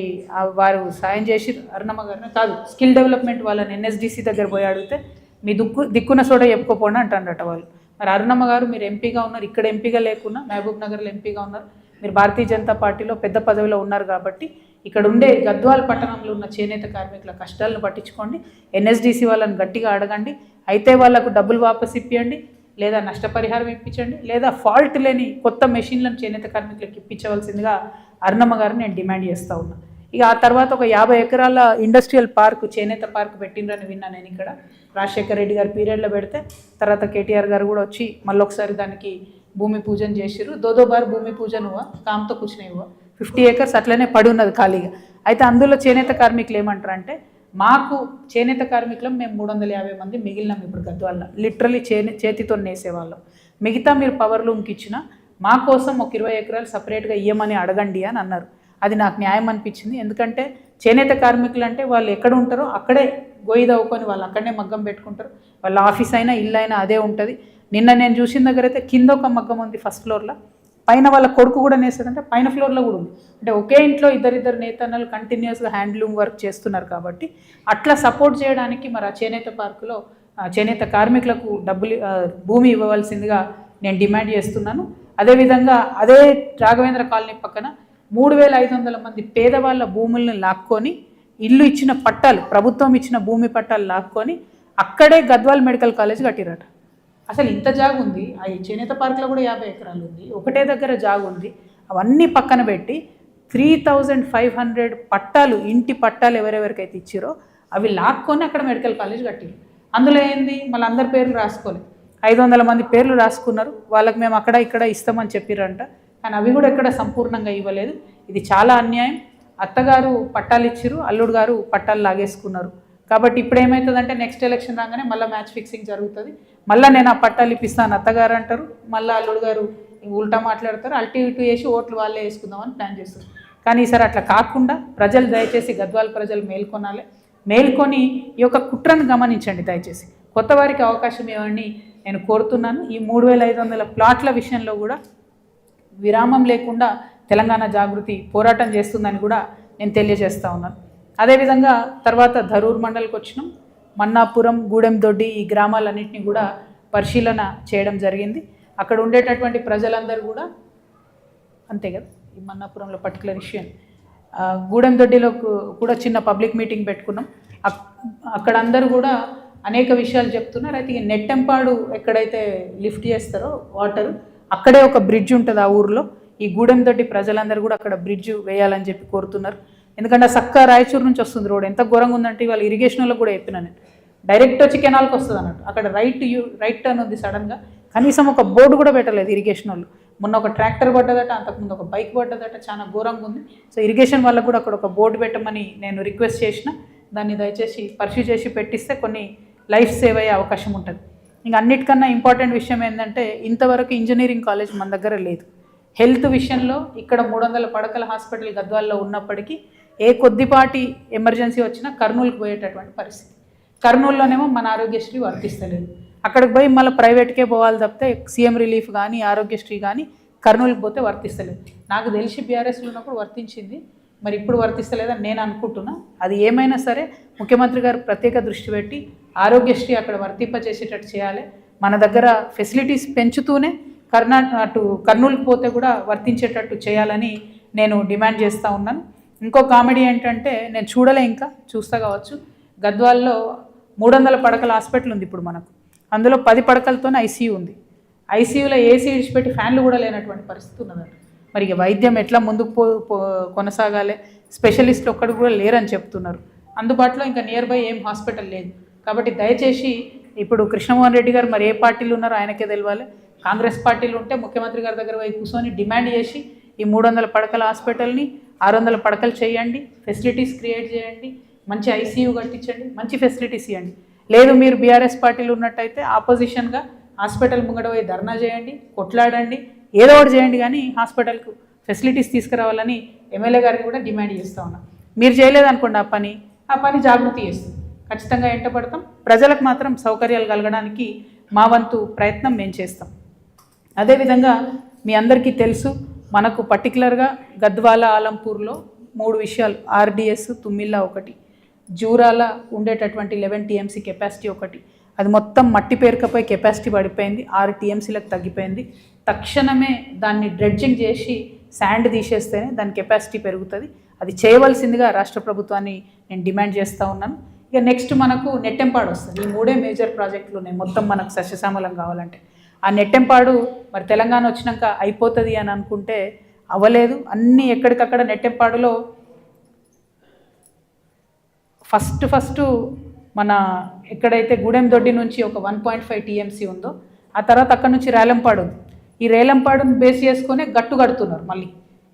వారు సాయం చేసి, అరుణమ్మ గారిని కాదు స్కిల్ డెవలప్మెంట్ వాళ్ళని ఎన్ఎస్డిసి దగ్గర పోయి అడిగితే మీ దిక్కున చోట చెప్పుకోపోండి అంటారట వాళ్ళు. మరి అరుణమ్మ గారు మీరు ఎంపీగా ఉన్నారు, ఇక్కడ ఎంపీగా లేకున్నా మహబూబ్ నగర్లో ఎంపీగా ఉన్నారు, మీరు భారతీయ జనతా పార్టీలో పెద్ద పదవిలో ఉన్నారు కాబట్టి ఇక్కడ ఉండే గద్వాల్ పట్టణంలో ఉన్న చేనేత కార్మికుల కష్టాలను పట్టించుకోండి, ఎన్ఎస్డిసి వాళ్ళని గట్టిగా అడగండి, అయితే వాళ్ళకు డబ్బులు వాపస్ ఇప్పియండి, లేదా నష్టపరిహారం ఇప్పించండి, లేదా ఫాల్ట్ లేని కొత్త మెషిన్లను చేనేత కార్మికులకు ఇప్పించవలసిందిగా అరుణమ్మ గారిని నేను డిమాండ్ చేస్తూ ఉన్నా. ఇక ఆ తర్వాత ఒక 50 ఎకరాల ఇండస్ట్రియల్ పార్క్, చేనేత పార్క్ పెట్టిండ్రని విన్నా నేను. ఇక్కడ రాజశేఖర రెడ్డి గారు పీరియడ్లో పెడితే తర్వాత కేటీఆర్ గారు కూడా వచ్చి మళ్ళీ ఒకసారి దానికి భూమి పూజన చేసిర్రు. 2 బార్ భూమి పూజన హువా, కామ్తో కూర్చునే హువా. 50 ఏకర్స్ అట్లనే పడి ఉన్నది ఖాళీగా. అయితే అందులో చేనేత కార్మికులు ఏమంటారంటే, మాకు చేనేత కార్మికులం మేము 350 మంది మిగిలినాం ఇప్పుడు గద్వాల్లో, లిటరలీ చేతితో నేసేవాళ్ళం, మిగతా మీరు పవర్ లూమ్కి ఇచ్చినా మా కోసం ఒక 20 ఎకరాలు సపరేట్గా ఇవ్వమని అడగండి అని అన్నారు. అది నాకు న్యాయం అనిపించింది. ఎందుకంటే చేనేత కార్మికులు అంటే వాళ్ళు ఎక్కడ ఉంటారో అక్కడే గొయ్యి తవ్వుకొని వాళ్ళు అక్కడనే మగ్గం పెట్టుకుంటారు. వాళ్ళ ఆఫీస్ అయినా ఇల్లు అయినా అదే ఉంటుంది. నిన్న నేను చూసిన దగ్గర అయితే కింద ఒక మగ్గం ఉంది ఫస్ట్ ఫ్లోర్లో, పైన వాళ్ళ కొడుకు కూడా నేస్తాడంటే పైన ఫ్లోర్లో కూడా ఉంది. అంటే ఒకే ఇంట్లో ఇద్దరిద్దరు నేతన్నలు కంటిన్యూస్గా హ్యాండ్లూమ్ వర్క్ చేస్తున్నారు కాబట్టి అట్లా సపోర్ట్ చేయడానికి మరి ఆ చేనేత పార్కులో చేనేత కార్మికులకు భూమి ఇవ్వవలసిందిగా నేను డిమాండ్ చేస్తున్నాను. అదేవిధంగా అదే రాఘవేంద్ర కాలనీ పక్కన 3500 మంది పేదవాళ్ళ భూములను లాక్కొని ఇల్లు ఇచ్చిన పట్టాలు, ప్రభుత్వం ఇచ్చిన భూమి పట్టాలు లాక్కొని అక్కడే గద్వాల్ మెడికల్ కాలేజ్ కట్టిరట. అసలు ఇంత జాగు ఉంది, ఆ చేనేత పార్క్లో కూడా 50 ఎకరాలు ఉంది, ఒకటే దగ్గర జాగు ఉంది. అవన్నీ పక్కన పెట్టి 3500 పట్టాలు, ఇంటి పట్టాలు ఎవరెవరికైతే ఇచ్చారో అవి లాక్కొని అక్కడ మెడికల్ కాలేజ్ కట్టిరు. అందులో ఏంది, మళ్ళీ అందరి పేర్లు రాసుకోలేదు. 500 మంది పేర్లు రాసుకున్నారు. వాళ్ళకి మేము అక్కడ ఇక్కడ ఇస్తామని చెప్పిరంట, కానీ అవి కూడా ఎక్కడ సంపూర్ణంగా ఇవ్వలేదు. ఇది చాలా అన్యాయం. అత్తగారు పట్టాలు ఇచ్చిరు, అల్లుడు గారు పట్టాలు లాగేసుకున్నారు. కాబట్టి ఇప్పుడు ఏమవుతుందంటే నెక్స్ట్ ఎలక్షన్ రాగానే మళ్ళీ మ్యాచ్ ఫిక్సింగ్ జరుగుతుంది. మళ్ళీ నేను ఆ పట్టాలు ఇప్పిస్తాను అత్తగారు అంటారు, మళ్ళీ అల్లుడు గారు ఉల్టా మాట్లాడతారు. అల్టీ ఇటు వేసి ఓట్లు వాళ్ళే వేసుకుందామని ప్లాన్ చేస్తారు. కానీ ఈసారి అట్లా కాకుండా ప్రజలు దయచేసి గద్వాల ప్రజలు మేల్కొనాలి. మేల్కొని ఈ యొక్క కుట్రను గమనించండి దయచేసి. కొత్త వారికి అవకాశం ఇవ్వని నేను కోరుతున్నాను. ఈ 3500 ప్లాట్ల విషయంలో కూడా విరామం లేకుండా తెలంగాణ జాగృతి పోరాటం చేస్తుందని కూడా నేను తెలియజేస్తూ ఉన్నాను. అదేవిధంగా తర్వాత ధరూర్ మండలికి వచ్చినాం. మన్నాపురం, గూడెందొడ్డి ఈ గ్రామాలన్నింటినీ కూడా పరిశీలన చేయడం జరిగింది. అక్కడ ఉండేటటువంటి ప్రజలందరూ కూడా అంతే కదా, ఈ మన్నాపురంలో పర్టికులర్ ఇష్యూ. గూడెందొడ్డిలో కూడా చిన్న పబ్లిక్ మీటింగ్ పెట్టుకున్నాం. అక్కడ అందరూ కూడా అనేక విషయాలు చెప్తున్నారు. అయితే ఈ నెట్టెంపాడు ఎక్కడైతే లిఫ్ట్ చేస్తారో వాటర్, అక్కడే ఒక బ్రిడ్జ్ ఉంటుంది ఆ ఊరిలో. ఈ గూడెందొడ్డి ప్రజలందరూ కూడా అక్కడ బ్రిడ్జ్ వేయాలని చెప్పి కోరుతున్నారు. ఎందుకంటే సక్క రాయచూరు నుంచి వస్తుంది రోడ్, ఎంత ఘోరంగా ఉందంటే ఇవాళ ఇరిగేషన్ వాళ్ళకి కూడా చెప్పినా నేను, డైరెక్ట్ వచ్చి కెనాల్కి వస్తుంది అన్నట్టు. అక్కడ రైట్ టర్న్ ఉంది సడన్గా, కనీసం ఒక బోర్డు కూడా పెట్టలేదు ఇరిగేషన్ వాళ్ళు. మొన్న ఒక ట్రాక్టర్ పడ్డదట, అంతకుముందు ఒక బైక్ పడ్డదట, చాలా ఘోరంగా ఉంది. సో ఇరిగేషన్ వాళ్ళకు కూడా అక్కడ ఒక బోర్డు పెట్టమని నేను రిక్వెస్ట్ చేసిన. దాన్ని దయచేసి పరిశీలి చేసి పెట్టిస్తే కొన్ని లైఫ్ సేవ్ అయ్యే అవకాశం ఉంటుంది. ఇంకా అన్నిటికన్నా ఇంపార్టెంట్ విషయం ఏంటంటే ఇంతవరకు ఇంజనీరింగ్ కాలేజ్ మన దగ్గర లేదు. హెల్త్ విషయంలో ఇక్కడ 300 పడకల హాస్పిటల్ గద్వాల్లో ఉన్నప్పటికీ ఏ కొద్దిపాటి ఎమర్జెన్సీ వచ్చినా కర్నూలుకి పోయేటటువంటి పరిస్థితి. కర్నూలులోనేమో మన ఆరోగ్యశ్రీ వర్తిస్తలేదు. అక్కడికి పోయి మళ్ళీ ప్రైవేట్కే పోవాలి తప్పితే సీఎం రిలీఫ్ కానీ ఆరోగ్యశ్రీ కానీ కర్నూలుకి పోతే వర్తిస్తలేదు. నాకు తెలిసి బీఆర్ఎస్లో ఉన్నప్పుడు వర్తించింది, మరి ఇప్పుడు వర్తిస్తలేదని నేను అనుకుంటున్నా. అది ఏమైనా సరే ముఖ్యమంత్రి గారు ప్రత్యేక దృష్టి పెట్టి ఆరోగ్యశ్రీ అక్కడ వర్తింపజేసేటట్టు చేయాలి. మన దగ్గర ఫెసిలిటీస్ పెంచుతూనే అటు కర్నూలుకి పోతే కూడా వర్తించేటట్టు చేయాలని నేను డిమాండ్ చేస్తూ ఉన్నాను. ఇంకో కామెడీ ఏంటంటే, నేను చూడలే, ఇంకా చూస్తా కావచ్చు, గద్వాల్లో 300 పడకల హాస్పిటల్ ఉంది ఇప్పుడు మనకు. అందులో 10 పడకలతోనే ఐసీయూ ఉంది. ఐసీయూలో ఏసీ విడిచిపెట్టి ఫ్యాన్లు కూడా లేనటువంటి పరిస్థితి ఉన్నదంట. మరి వైద్యం ఎట్లా ముందుకు కొనసాగాలి? స్పెషలిస్టులు ఒక్కడు కూడా లేరని చెప్తున్నారు. అందుబాటులో ఇంకా నియర్ బై ఏం హాస్పిటల్ లేదు. కాబట్టి దయచేసి ఇప్పుడు కృష్ణమోహన్ రెడ్డి గారు మరి ఏ పార్టీలు ఉన్నారో ఆయనకే తెలియాలి. కాంగ్రెస్ పార్టీలు ఉంటే ముఖ్యమంత్రి గారి దగ్గర పోయి కూర్చొని డిమాండ్ చేసి ఈ 300 పడకల హాస్పిటల్ని 600 పడకలు చేయండి, ఫెసిలిటీస్ క్రియేట్ చేయండి, మంచి ఐసీయూ కట్టించండి, మంచి ఫెసిలిటీస్ ఇవ్వండి. లేదు మీరు బీఆర్ఎస్ పార్టీలు ఉన్నట్టయితే ఆపోజిషన్గా హాస్పిటల్ ముంగడ పోయి ధర్నా చేయండి, కొట్లాడండి, ఏదో ఒకటి చేయండి, కానీ హాస్పిటల్కు ఫెసిలిటీస్ తీసుకురావాలని ఎమ్మెల్యే గారికి కూడా డిమాండ్ చేస్తూ ఉన్నాం. మీరు చేయలేదనుకోండి ఆ పని జాగృతి చేస్తుంది. ఖచ్చితంగా ఎంటపడతాం. ప్రజలకు మాత్రం సౌకర్యాలు కలగడానికి మా వంతు ప్రయత్నం మేము చేస్తాం. అదేవిధంగా మీ అందరికీ తెలుసు, మనకు పర్టికులర్గా గద్వాల ఆలంపూర్లో 3 విషయాలు, ఆర్డిఎస్ తుమ్మిల్లా ఒకటి, జూరాల ఉండేటటువంటి 11 టీఎంసీ కెపాసిటీ ఒకటి, అది మొత్తం మట్టి పేరుకపై కెపాసిటీ పడిపోయింది, 6 టీఎంసీలకు తగ్గిపోయింది. తక్షణమే దాన్ని డ్రెడ్జింగ్ చేసి శాండ్ తీసేస్తేనే దాని కెపాసిటీ పెరుగుతుంది. అది చేయవలసిందిగా రాష్ట్ర ప్రభుత్వాన్ని నేను డిమాండ్ చేస్తూ ఉన్నాను. ఇక నెక్స్ట్ మనకు నెట్టెంపాడు వస్తుంది. ఈ 3 మేజర్ ప్రాజెక్టులు ఉన్నాయి మొత్తం మనకు సస్యశ్యామలం కావాలంటే. ఆ నెట్టెంపాడు మరి తెలంగాణ వచ్చినాక అయిపోతుంది అని అనుకుంటే అవ్వలేదు. అన్నీ ఎక్కడికక్కడ నెట్టెంపాడులో ఫస్ట్ మన ఎక్కడైతే గూడెందొడ్డి నుంచి ఒక 1.5 టీఎంసీ ఉందో, ఆ తర్వాత అక్కడ నుంచి రేలంపాడు ఉంది. ఈ రేలంపాడును బేస్ చేసుకునే గట్టు కడుతున్నారు. మళ్ళీ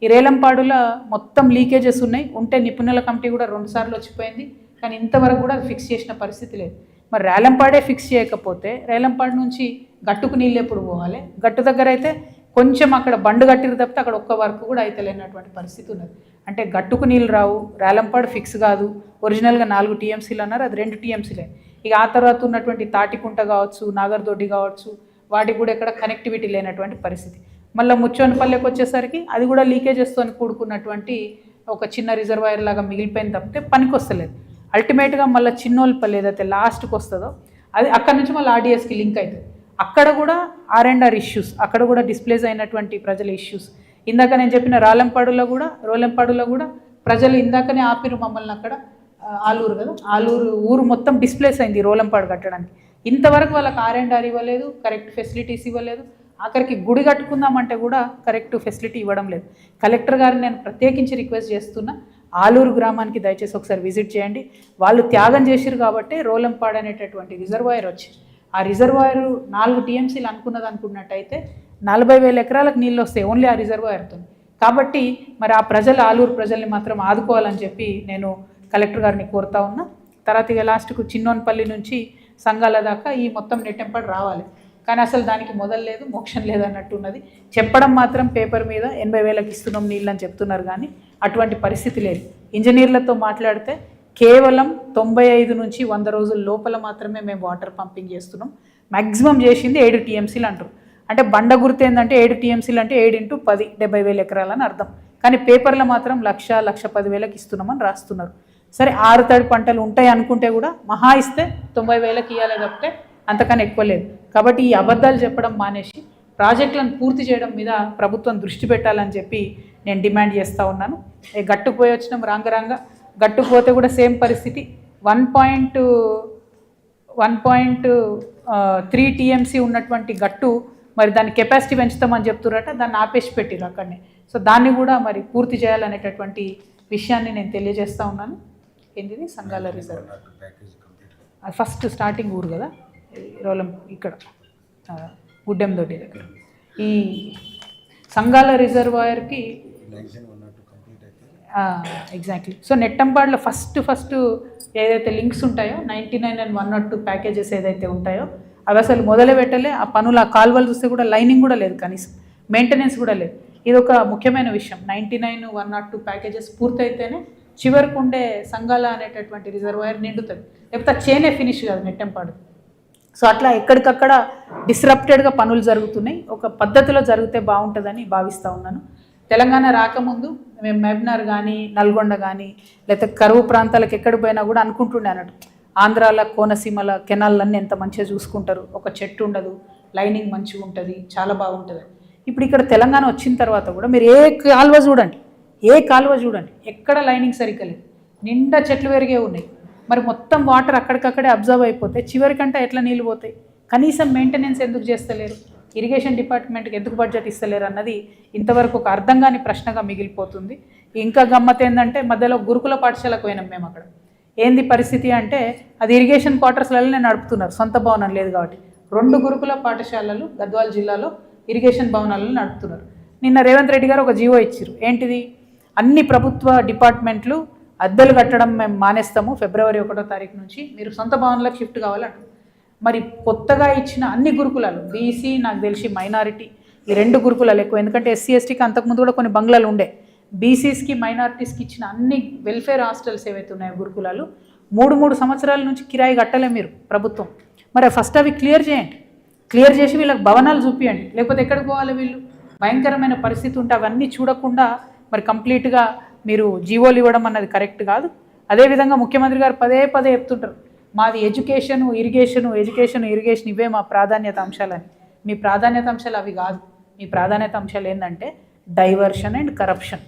ఈ రేలంపాడులో మొత్తం లీకేజెస్ ఉన్నాయి. ఉంటే నిపుణుల కమిటీ కూడా 2 సార్లు వచ్చిపోయింది, కానీ ఇంతవరకు కూడా అది ఫిక్స్ చేసిన పరిస్థితి లేదు. మరి రేలంపాడే ఫిక్స్ చేయకపోతే రేలంపాడు నుంచి గట్టుకు నీళ్ళు ఎప్పుడు పోవాలి? గట్టు దగ్గర అయితే కొంచెం అక్కడ బండు కట్టిరు తప్పితే అక్కడ ఒక్క వర్క్ కూడా అయితే లేనటువంటి పరిస్థితి ఉన్నది. అంటే గట్టుకు నీళ్ళు రావు, రేలంపాడు ఫిక్స్ కాదు. ఒరిజినల్గా 4 టీఎంసీలు అన్నారు, అది 2 టీఎంసీలే. ఇక ఆ తర్వాత ఉన్నటువంటి తాటికుంట కావచ్చు, నాగర్దొడ్డి కావచ్చు, వాటికి కూడా ఎక్కడ కనెక్టివిటీ లేనటువంటి పరిస్థితి. మళ్ళీ ముచ్చోనపల్లెకి వచ్చేసరికి అది కూడా లీకేజెస్తో కూడుకున్నటువంటి ఒక చిన్న రిజర్వాయర్ లాగా మిగిలిపోయింది తప్పితే పనికి వస్తలేదు. అల్టిమేట్గా మళ్ళీ చిన్నోళ్ళపల్లి ఏదైతే లాస్ట్కి వస్తుందో అది అక్కడ నుంచి మళ్ళీ ఆర్డిఎస్కి లింక్ అవుతుంది. అక్కడ కూడా R&R ఇష్యూస్, అక్కడ కూడా డిస్ప్లేస్ అయినటువంటి ప్రజల ఇష్యూస్, ఇందాక నేను చెప్పిన రోలెంపాడులో కూడా ప్రజలు ఇందాకనే ఆపిరు మమ్మల్ని అక్కడ. ఆలూరు కదా, ఆలూరు ఊరు మొత్తం డిస్ప్లేస్ అయింది రోలంపాడు కట్టడానికి. ఇంతవరకు వాళ్ళకి R&R ఇవ్వలేదు, కరెక్ట్ ఫెసిలిటీస్ ఇవ్వలేదు. ఆఖరికి గుడి కట్టుకుందామంటే కూడా కరెక్ట్ ఫెసిలిటీ ఇవ్వడం లేదు. కలెక్టర్ గారిని నేను ప్రత్యేకించి రిక్వెస్ట్ చేస్తున్నా, ఆలూరు గ్రామానికి దయచేసి ఒకసారి విజిట్ చేయండి. వాళ్ళు త్యాగం చేసిరు కాబట్టి రోలంపాడు అనేటటువంటి రిజర్వాయర్ వచ్చి, ఆ రిజర్వాయర్ 4 TMCలు అనుకున్నట్టయితే 40,000 ఎకరాలకు నీళ్ళు వస్తాయి ఓన్లీ ఆ రిజర్వాయర్తో. కాబట్టి మరి ఆ ప్రజలు, ఆలూరు ప్రజల్ని మాత్రం ఆదుకోవాలని చెప్పి నేను కలెక్టర్ గారిని కోరుతా ఉన్నా. తర్వాత ఇక లాస్ట్కు చిన్నోన్పల్లి నుంచి సంఘాల దాకా ఈ మొత్తం నెట్టెంపడి రావాలి. కానీ అసలు దానికి మొదలు లేదు, మోక్షం లేదు అన్నట్టున్నది. చెప్పడం మాత్రం పేపర్ మీద 80,000కి ఇస్తున్నాం నీళ్ళు అని చెప్తున్నారు, కానీ అటువంటి పరిస్థితి లేదు. ఇంజనీర్లతో మాట్లాడితే కేవలం 95 నుంచి 100 రోజుల లోపల మాత్రమే మేము వాటర్ పంపింగ్ చేస్తున్నాం. మ్యాక్సిమం చేసింది 7 TMCలు అంటారు. అంటే బండ గుర్తు ఏంటంటే 7 TMCలు అంటే 7 × 10 70,000 ఎకరాలని అర్థం. కానీ పేపర్లో మాత్రం 1,10,000కి ఇస్తున్నామని రాస్తున్నారు. సరే 6 తడి పంటలు ఉంటాయి అనుకుంటే కూడా మహా ఇస్తే 90,000కి ఇవ్వాలి తప్పితే అంతకన్నా ఎక్కువ లేదు. కాబట్టి ఈ అబద్ధాలు చెప్పడం మానేసి ప్రాజెక్టులను పూర్తి చేయడం మీద ప్రభుత్వం దృష్టి పెట్టాలని చెప్పి నేను డిమాండ్ చేస్తూ ఉన్నాను. గట్టుపోయి వచ్చినాం రాంగ గట్టుపోతే కూడా సేమ్ పరిస్థితి. 1.3 TMC ఉన్నటువంటి గట్టు మరి దాని కెపాసిటీ పెంచుతామని చెప్తున్నారట, దాన్ని ఆపేసి పెట్టిరు అక్కడనే. సో దాన్ని కూడా మరి పూర్తి చేయాలనేటటువంటి విషయాన్ని నేను తెలియజేస్తూ ఉన్నాను. ఏంటిది సంఘాల రిజర్వ్ ఫస్ట్ స్టార్టింగ్ ఊరు కదా రోలం, ఇక్కడ గుడ్డెందొడ్డి దగ్గర ఈ సంఘాల రిజర్వాయర్కి ఎగ్జాక్ట్లీ. సో నెట్టంపాడులో ఫస్ట్ ఏదైతే లింక్స్ ఉంటాయో 99 and 102 ప్యాకేజెస్ ఏదైతే ఉంటాయో అవి అసలు మొదలు పెట్టలే. ఆ పనులు, ఆ కాలువలు చూస్తే కూడా లైనింగ్ కూడా లేదు, కనీసం మెయింటెనెన్స్ కూడా లేదు. ఇది ఒక ముఖ్యమైన విషయం. 99, 102 ప్యాకేజెస్ పూర్తయితేనే చివరికి ఉండే సంఘాల అనేటటువంటి రిజర్వాయర్ నిండుతుంది, లేకపోతే చేనే ఫినిష్ కాదు నెట్టెంపాడు. సో అట్లా ఎక్కడికక్కడ డిస్రప్టెడ్గా పనులు జరుగుతున్నాయి. ఒక పద్ధతిలో జరిగితే బాగుంటుందని భావిస్తూ ఉన్నాను. తెలంగాణ రాకముందు మేము మహబూబ్నగర్ కానీ, నల్గొండ కానీ, లేకపోతే కరువు ప్రాంతాలకు ఎక్కడికి పోయినా కూడా అనుకుంటుండే అన్నట్టు, ఆంధ్రాల కోనసీమల కెనాల్లన్నీ ఎంత మంచిగా చూసుకుంటారు, ఒక చెట్టు ఉండదు, లైనింగ్ మంచిగా ఉంటుంది, చాలా బాగుంటుంది. ఇప్పుడు ఇక్కడ తెలంగాణ వచ్చిన తర్వాత కూడా మీరు ఏ కాలువ చూడండి ఎక్కడ లైనింగ్ సరిగ్గా లేదు, నిండా చెట్లు పెరిగే ఉన్నాయి. మరి మొత్తం వాటర్ అక్కడికక్కడే అబ్జర్వ్ అయిపోతే చివరికంటే ఎట్లా నీళ్ళు పోతాయి? కనీసం మెయింటెనెన్స్ ఎందుకు చేస్తలేరు? ఇరిగేషన్ డిపార్ట్మెంట్కి ఎందుకు బడ్జెట్ ఇస్తలేరు అన్నది ఇంతవరకు ఒక అర్థం కాని ప్రశ్నగా మిగిలిపోతుంది. ఇంకా గమ్మత్ ఏంటంటే మధ్యలో గురుకుల పాఠశాలకు పోయినాం మేము. అక్కడ ఏంది పరిస్థితి అంటే అది ఇరిగేషన్ క్వార్టర్స్లలోనే నడుపుతున్నారు, సొంత భవనం లేదు కాబట్టి. 2 గురుకుల పాఠశాలలు గద్వాల జిల్లాలో ఇరిగేషన్ భవనాలను నడుపుతున్నారు. నిన్న రేవంత్ రెడ్డి గారు ఒక జీవో ఇచ్చారు. ఏంటిది? అన్ని ప్రభుత్వ డిపార్ట్మెంట్లు అద్దెలు కట్టడం మేము మానేస్తాము, ఫిబ్రవరి 1వ తారీఖు నుంచి మీరు సొంత భవనాలకు షిఫ్ట్ కావాలంటారు. మరి కొత్తగా ఇచ్చిన అన్ని గురుకులాలు, బీసీ, నాకు తెలిసి మైనారిటీ, ఈ 2 గురుకులాలు ఎక్కువ, ఎందుకంటే SC STకి అంతకుముందు కూడా కొన్ని బంగ్లాలు ఉండే. బీసీస్కి మైనారిటీస్కి ఇచ్చిన అన్ని వెల్ఫేర్ హాస్టల్స్ ఏవైతే ఉన్నాయో గురుకులాలు 3 సంవత్సరాల నుంచి కిరాయి కట్టలే మీరు ప్రభుత్వం. మరి ఫస్ట్ అవి క్లియర్ చేయండి, క్లియర్ చేసి వీళ్ళకి భవనాలు చూపించండి, లేకపోతే ఎక్కడికి పోవాలి వీళ్ళు? భయంకరమైన పరిస్థితి ఉంటే అవన్నీ చూడకుండా మరి కంప్లీట్గా మీరు జీవోలు ఇవ్వడం అన్నది కరెక్ట్ కాదు. అదేవిధంగా ముఖ్యమంత్రి గారు పదే చెప్తుంటారు, మాది ఎడ్యుకేషన్ ఇరిగేషన్ ఇవే మా ప్రాధాన్యత అంశాలని. మీ ప్రాధాన్యత అంశాలు అవి కాదు. మీ ప్రాధాన్యత అంశాలు ఏంటంటే డైవర్షన్ అండ్ కరప్షన్.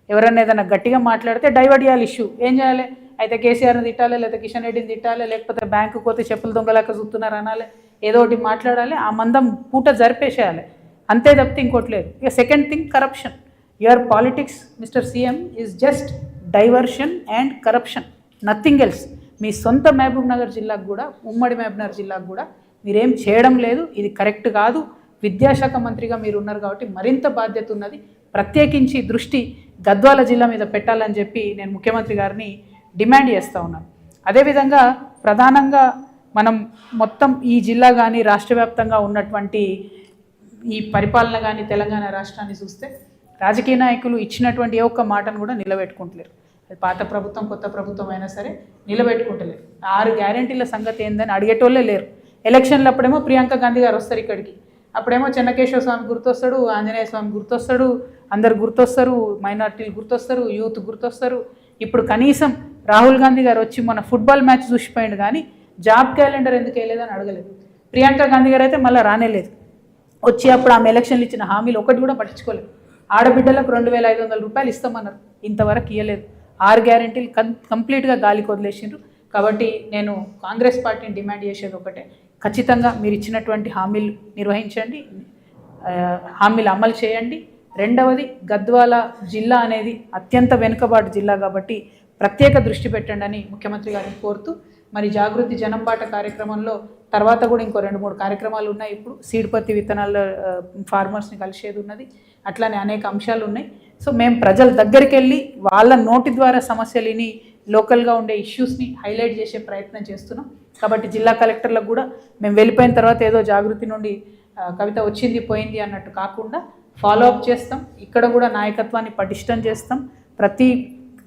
ఎవరన్నా ఏదైనా గట్టిగా మాట్లాడితే డైవర్ట్ చేయాలి ఇష్యూ. ఏం చేయాలి? అయితే కేసీఆర్ని తిట్టాలి, లేకపోతే కిషన్ రెడ్డిని తిట్టాలి, లేకపోతే బ్యాంకు పోతే చెప్పులు దొంగలాగా చూస్తున్నారు అనాలి, ఏదో ఒకటి మాట్లాడాలి, ఆ మందం పూట జరిపేసేయాలి, అంతే తప్పితే ఇంకోటి లేదు. ఇక second thing corruption. Your politics mister CM is just diversion and corruption, nothing else. మీ సొంత మహబూబ్నగర్ జిల్లాకు కూడా, ఉమ్మడి మహబూబ్నగర్ జిల్లాకు కూడా మీరేం చేయడం లేదు. ఇది కరెక్ట్ కాదు. విద్యాశాఖ మంత్రిగా మీరు ఉన్నారు కాబట్టి మరింత బాధ్యత ఉన్నది. ప్రత్యేకించి దృష్టి గద్వాల జిల్లా మీద పెట్టాలని చెప్పి నేను ముఖ్యమంత్రి గారిని డిమాండ్ చేస్తూ ఉన్నాను. అదేవిధంగా ప్రధానంగా మనం మొత్తం ఈ జిల్లా కానీ రాష్ట్ర వ్యాప్తంగా ఉన్నటువంటి ఈ పరిపాలన కానీ తెలంగాణ రాష్ట్రాన్ని చూస్తే రాజకీయ నాయకులు ఇచ్చినటువంటి ఏ ఒక్క మాటను కూడా నిలబెట్టుకుంటలేరు. అది పాత ప్రభుత్వం కొత్త ప్రభుత్వం అయినా సరే నిలబెట్టుకుంటలేరు. 6 గ్యారెంటీల సంగతి ఏందని అడిగేటోళ్ళే లేరు. ఎలక్షన్లు అప్పుడేమో ప్రియాంక గాంధీ గారు వస్తారు ఇక్కడికి, అప్పుడేమో చెన్నకేశ్వర స్వామి గుర్తొస్తాడు, ఆంజనేయ స్వామి గుర్తొస్తాడు, అందరు గుర్తొస్తారు, మైనార్టీలు గుర్తొస్తారు, యూత్ గుర్తొస్తారు. ఇప్పుడు కనీసం రాహుల్ గాంధీ గారు వచ్చి మన ఫుట్బాల్ మ్యాచ్ చూసిపోయింది కానీ జాబ్ క్యాలెండర్ ఎందుకు వేయలేదని అడగలేదు. ప్రియాంక గాంధీ గారు అయితే మళ్ళీ రానేలేదు. వచ్చి అప్పుడు ఆమె ఎలక్షన్లు ఇచ్చిన హామీలు ఒకటి కూడా పట్టించుకోలేదు. ఆడబిడ్డలకు 2,500 రూపాయలు ఇస్తామన్నారు, ఇంతవరకు ఇవ్వలేదు. 6 గ్యారెంటీలు కంప్లీట్గా గాలికి వదిలేసిండ్రు. కాబట్టి నేను కాంగ్రెస్ పార్టీని డిమాండ్ చేసేది ఒకటే, ఖచ్చితంగా మీరు ఇచ్చినటువంటి హామీలు నిర్వహించండి, హామీలు అమలు చేయండి. రెండవది, గద్వాల జిల్లా అనేది అత్యంత వెనుకబాటు జిల్లా కాబట్టి ప్రత్యేక దృష్టి పెట్టండి అని ముఖ్యమంత్రి గారిని కోరుతూ, మరి జాగృతి జనంబాట కార్యక్రమంలో తర్వాత కూడా ఇంకో 2-3 కార్యక్రమాలు ఉన్నాయి. ఇప్పుడు సీడ్ పత్తి విత్తనాల ఫార్మర్స్ని కలిసేది ఉన్నది, అట్లానే అనేక అంశాలు ఉన్నాయి. సో మేము ప్రజల దగ్గరికి వెళ్ళి వాళ్ళ నోటి ద్వారా సమస్యలని, లోకల్గా ఉండే ఇష్యూస్ని హైలైట్ చేసే ప్రయత్నం చేస్తున్నాం. కాబట్టి జిల్లా కలెక్టర్లకు కూడా మేము వెళ్ళిపోయిన తర్వాత ఏదో జాగృతి నుండి కవిత వచ్చింది పోయింది అన్నట్టు కాకుండా ఫాలోఅప్ చేస్తాం. ఇక్కడ కూడా నాయకత్వాన్ని పటిష్టం చేస్తాం. ప్రతి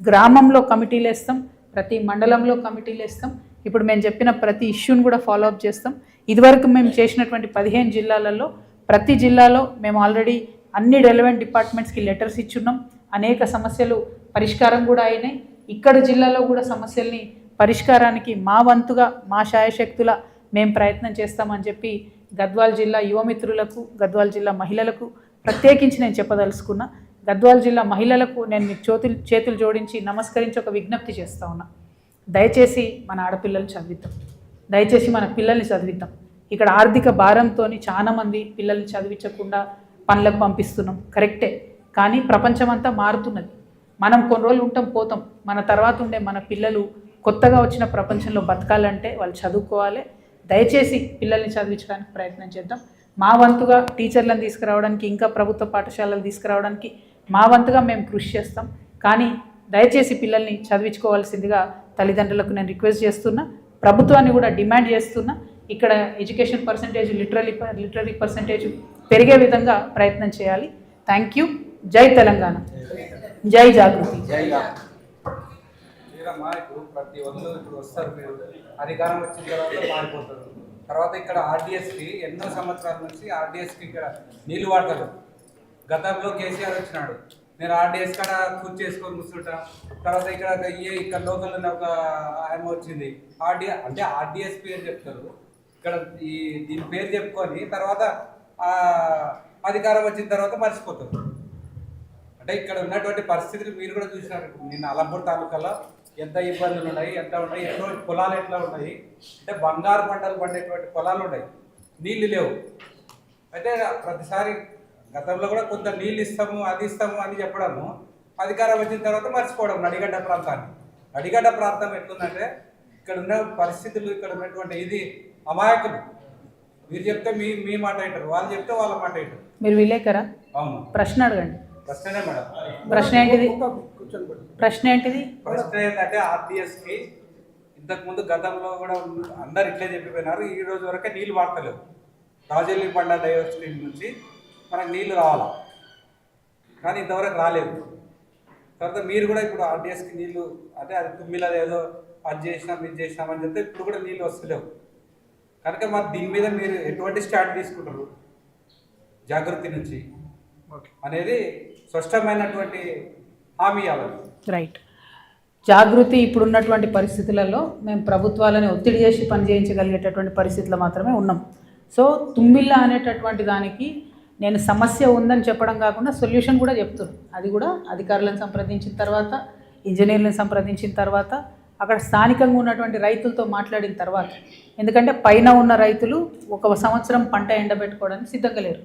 గ్రామంలో కమిటీలు వేస్తాం, ప్రతి మండలంలో కమిటీలు వేస్తాం. ఇప్పుడు మేము చెప్పిన ప్రతి ఇష్యూని కూడా ఫాలోఅప్ చేస్తాం. ఇదివరకు మేము చేసినటువంటి 15 జిల్లాలలో ప్రతి జిల్లాలో మేము ఆల్రెడీ అన్ని రెలవెంట్ డిపార్ట్మెంట్స్కి లెటర్స్ ఇచ్చున్నాం. అనేక సమస్యలు పరిష్కారం కూడా అయినాయి. ఇక్కడ జిల్లాలో కూడా సమస్యల్ని పరిష్కారానికి మా వంతుగా మా శాయశక్తుల మేము ప్రయత్నం చేస్తామని చెప్పి గద్వాల్ జిల్లా యువమిత్రులకు, గద్వాల్ జిల్లా మహిళలకు ప్రత్యేకించి నేను చెప్పదలుచుకున్నా. గద్వాల్ జిల్లా మహిళలకు నేను మీకు చేతులు జోడించి నమస్కరించి ఒక విజ్ఞప్తి చేస్తూ ఉన్నా. దయచేసి మన ఆడపిల్లలు చదివిద్దాం, దయచేసి మన పిల్లల్ని చదివిద్దాం. ఇక్కడ ఆర్థిక భారంతో చాలామంది పిల్లల్ని చదివించకుండా పనులకు పంపిస్తున్నాం, కరెక్టే. కానీ ప్రపంచం అంతా మారుతున్నది. మనం కొన్ని రోజులు ఉంటాం, పోతాం. మన తర్వాత ఉండే మన పిల్లలు కొత్తగా వచ్చిన ప్రపంచంలో బతకాలంటే వాళ్ళు చదువుకోవాలి. దయచేసి పిల్లల్ని చదివించడానికి ప్రయత్నం చేద్దాం. మా వంతుగా టీచర్లను తీసుకురావడానికి, ఇంకా ప్రభుత్వ పాఠశాలలు తీసుకురావడానికి మా వంతుగా మేము కృషి చేస్తాం. కానీ దయచేసి పిల్లల్ని చదివించుకోవాల్సిందిగా తల్లిదండ్రులకు నేను రిక్వెస్ట్ చేస్తున్నా, ప్రభుత్వాన్ని కూడా డిమాండ్ చేస్తున్నా. ఇక్కడ ఎడ్యుకేషన్ పర్సంటేజ్, లిటరరీ పర్సంటేజ్ పెరిగే విధంగా ప్రయత్నం చేయాలి. Thank you. జై తెలంగాణ, జై జాగృతి. ప్రతి ఒళ్ళు ఇప్పుడు వస్తారు, మీరు అధికారం వచ్చిన తర్వాత మారిపోతారు. తర్వాత ఇక్కడ ఆర్డీఎస్కి ఎన్నో సంవత్సరాల నుంచి ఆర్డీఎస్కి ఇక్కడ నీళ్ళు వాడతారు. గతంలో కేసీఆర్ వచ్చినాడు, నేను ఆర్డీఎస్ కాడ కుర్చీ చేసుకొని కూర్చుంటా. తర్వాత ఇక్కడ లోకల్ ఒక ఆయన వచ్చింది, అంటే ఆర్డీఎస్ పేరు చెప్తారు, ఇక్కడ దీని పేరు చెప్పుకొని తర్వాత అధికారం వచ్చిన తర్వాత మర్చిపోతారు. అంటే ఇక్కడ ఉన్నటువంటి పరిస్థితులు మీరు కూడా చూసినారు. నిన్న అలంపూర్ తాలూకాలో ఎంత ఇబ్బందులు ఉన్నాయి, ఎన్నో పొలాలు ఎట్లా ఉన్నాయి, అంటే బంగారు పంటలు పండేటువంటి పొలాలు ఉన్నాయి, నీళ్ళు లేవు. అయితే ప్రతిసారి గతంలో కూడా కొంత నీళ్ళు ఇస్తాము, అది ఇస్తాము అని చెప్పడము, అధికారం వచ్చిన తర్వాత మర్చిపోవడం. నడిగడ్డ ప్రాంతం ఎట్లుందంటే ఇక్కడ ఉన్న పరిస్థితులు, ఇక్కడ ఉన్నటువంటి ఇది అమాయకులు. మీరు చెప్తే మీ మాట వింటారు, వాళ్ళు చెప్తే వాళ్ళ మాట వింటారు. మీరు విలేకరా? అవును. ప్రశ్న అడగండి. ప్రశ్నే మేడం. ప్రశ్న ఏంటిది? ప్రశ్న ఏంటంటే ఆర్డీఎస్కి ఇంతకుముందు గతంలో కూడా అందరు ఇట్లే చెప్పిపోయినారు. ఈ రోజు వరకే నీళ్ళు వాడతలేవు. రాజల్లి బండ డైవర్స్ స్ట్రీమ్ నుంచి మనకు నీళ్లు రావాలా, కానీ ఇంతవరకు రాలేదు. తర్వాత మీరు కూడా ఇప్పుడు ఆర్డీఎస్కి నీళ్లు అంటే అది తుమ్మిలో ఏదో అది చేసినాం ఇది చేసినామని చెప్తే ఇప్పుడు కూడా నీళ్ళు వస్తలేవు. కనుక మరి దీని మీద మీరు ఎటువంటి స్టాండ్ తీసుకుంటారు జాగృతి నుంచి అనేది స్పష్టమైనటువంటి హామీ అవ్వాలి. రైట్. జాగృతి ఇప్పుడున్నటువంటి పరిస్థితులలో మేము ప్రభుత్వాలని ఒత్తిడి చేసి పనిచేయించగలిగేటటువంటి పరిస్థితులు మాత్రమే ఉన్నాం. సో తుమ్మిళ్ళ అనేటటువంటి దానికి నేను సమస్య ఉందని చెప్పడం కాకుండా సొల్యూషన్ కూడా చెప్తున్నాను. అది కూడా అధికారులను సంప్రదించిన తర్వాత, ఇంజనీర్లను సంప్రదించిన తర్వాత, అక్కడ స్థానికంగా ఉన్నటువంటి రైతులతో మాట్లాడిన తర్వాత. ఎందుకంటే పైన ఉన్న రైతులు 1 సంవత్సరం పంట ఎండబెట్టుకోవడానికి సిద్ధంగా లేరు.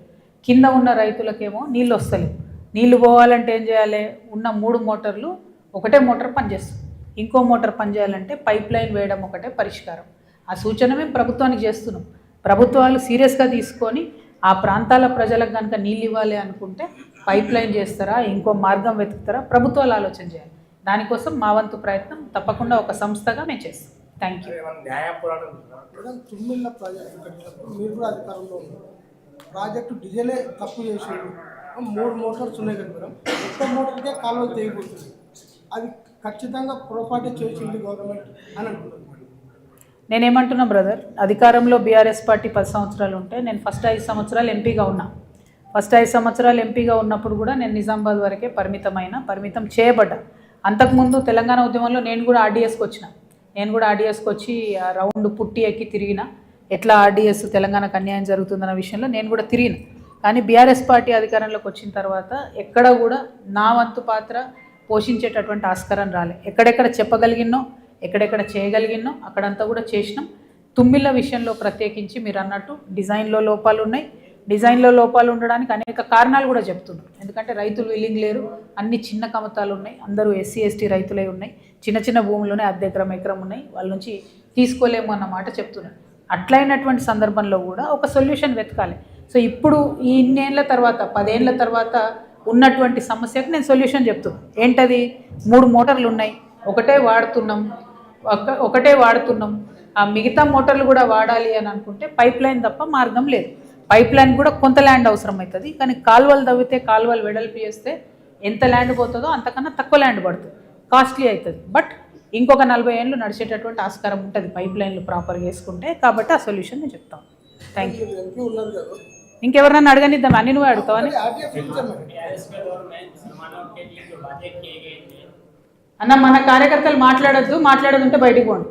కింద ఉన్న రైతులకేమో నీళ్ళు వస్తలేవు. నీళ్ళు పోవాలంటే ఏం చేయాలి? ఉన్న 3 మోటార్లు, ఒకటే మోటార్ పనిచేస్తుంది. ఇంకో మోటార్ పనిచేయాలంటే పైప్ లైన్ వేయడం ఒకటే పరిష్కారం. ఆ సూచన మేము ప్రభుత్వానికి చేస్తున్నాం. ప్రభుత్వాలు సీరియస్గా తీసుకొని ఆ ప్రాంతాల ప్రజలకు కనుక నీళ్ళు ఇవ్వాలి అనుకుంటే పైప్ లైన్ చేస్తారా, ఇంకో మార్గం వెతుకుతారా, ప్రభుత్వాలు ఆలోచన చేయాలి. దానికోసం మా వంతు ప్రయత్నం తప్పకుండా ఒక సంస్థగా మేము చేస్తాం. Thank you. ప్రాజెక్టు డిజైనే తప్పు చేసాడు. 3 మోటార్స్ ఉన్నాయి కదా మేడం, ఒక్క మోటార్కే కాలువ తెగిపోతుంది. అది ఖచ్చితంగా పొరపాటు చేసింది గవర్నమెంట్ అని అనుకుంటున్నాను. నేనేమంటున్నా బ్రదర్, అధికారంలో బీఆర్ఎస్ పార్టీ 10 సంవత్సరాలు ఉంటే నేను ఫస్ట్ 5 సంవత్సరాలు ఎంపీగా ఉన్నా. ఫస్ట్ 5 సంవత్సరాలు ఎంపీగా ఉన్నప్పుడు కూడా నేను నిజామాబాద్ వరకే పరిమితం చేయబడ్డా. అంతకుముందు తెలంగాణ ఉద్యమంలో నేను కూడా ఆర్డీఎస్కి వచ్చి రౌండ్ పుట్టి ఎక్కి తిరిగిన, ఎట్లా ఆర్డీఎస్ తెలంగాణకు అన్యాయం జరుగుతుందన్న విషయంలో నేను కూడా తిరిగిన. కానీ బీఆర్ఎస్ పార్టీ అధికారంలోకి వచ్చిన తర్వాత ఎక్కడ కూడా నా వంతు పాత్ర పోషించేటటువంటి ఆస్కారం రాలే. ఎక్కడెక్కడ చెప్పగలిగినో, ఎక్కడెక్కడ చేయగలిగినో అక్కడంతా కూడా చేసినాం. తుమ్మిళ్ళ విషయంలో ప్రత్యేకించి మీరు అన్నట్టు డిజైన్లో లోపాలు ఉన్నాయి. డిజైన్లో లోపాలు ఉండడానికి అనేక కారణాలు కూడా చెప్తున్నారు. ఎందుకంటే రైతులు విల్లింగ్ లేరు, అన్ని చిన్న కమతాలు ఉన్నాయి, అందరూ ఎస్సీ ఎస్టీ రైతులే ఉన్నాయి, చిన్న చిన్న భూములునే అర్ధ ఎకరం ఎకరం ఉన్నాయి, వాళ్ళ నుంచి తీసుకోలేము అన్న మాట చెప్తున్నారు. అట్లయినటువంటి సందర్భంలో కూడా ఒక సొల్యూషన్ వెతకాలి. సో ఇప్పుడు ఈ ఇన్నేళ్ల తర్వాత 10 ఏళ్ల తర్వాత ఉన్నటువంటి సమస్యకు నేను సొల్యూషన్ చెప్తున్నాను. ఏంటది? 3 మోటార్లు ఉన్నాయి, ఒకటే వాడుతున్నాం. ఆ మిగతా మోటార్లు కూడా వాడాలి అని అనుకుంటే పైప్ లైన్ తప్ప మార్గం లేదు. పైప్ లైన్ కూడా కొంత ల్యాండ్ అవసరం అవుతుంది, కానీ కాలువలు తవ్వితే, కాలువలు వెడల్పి చేస్తే ఎంత ల్యాండ్ పోతుందో అంతకన్నా తక్కువ ల్యాండ్ పడుతుంది, కాస్ట్లీ అవుతుంది. బట్ ఇంకొక 40 ఏళ్ళు నడిచేటటువంటి ఆస్కారం ఉంటుంది పైప్ లైన్లు ప్రాపర్గా వేసుకుంటే. కాబట్టి ఆ సొల్యూషన్ నేను చెప్తాను. Thank you. ఎంపీ ఉన్నారు కదా, ఇంకెవరన్నా అడగనిద్దాం, అన్ని నువ్వే అడుగుతావని. అన్న మన కార్యకర్తలు మాట్లాడొద్దు ఉంటే బయటికి పోండి.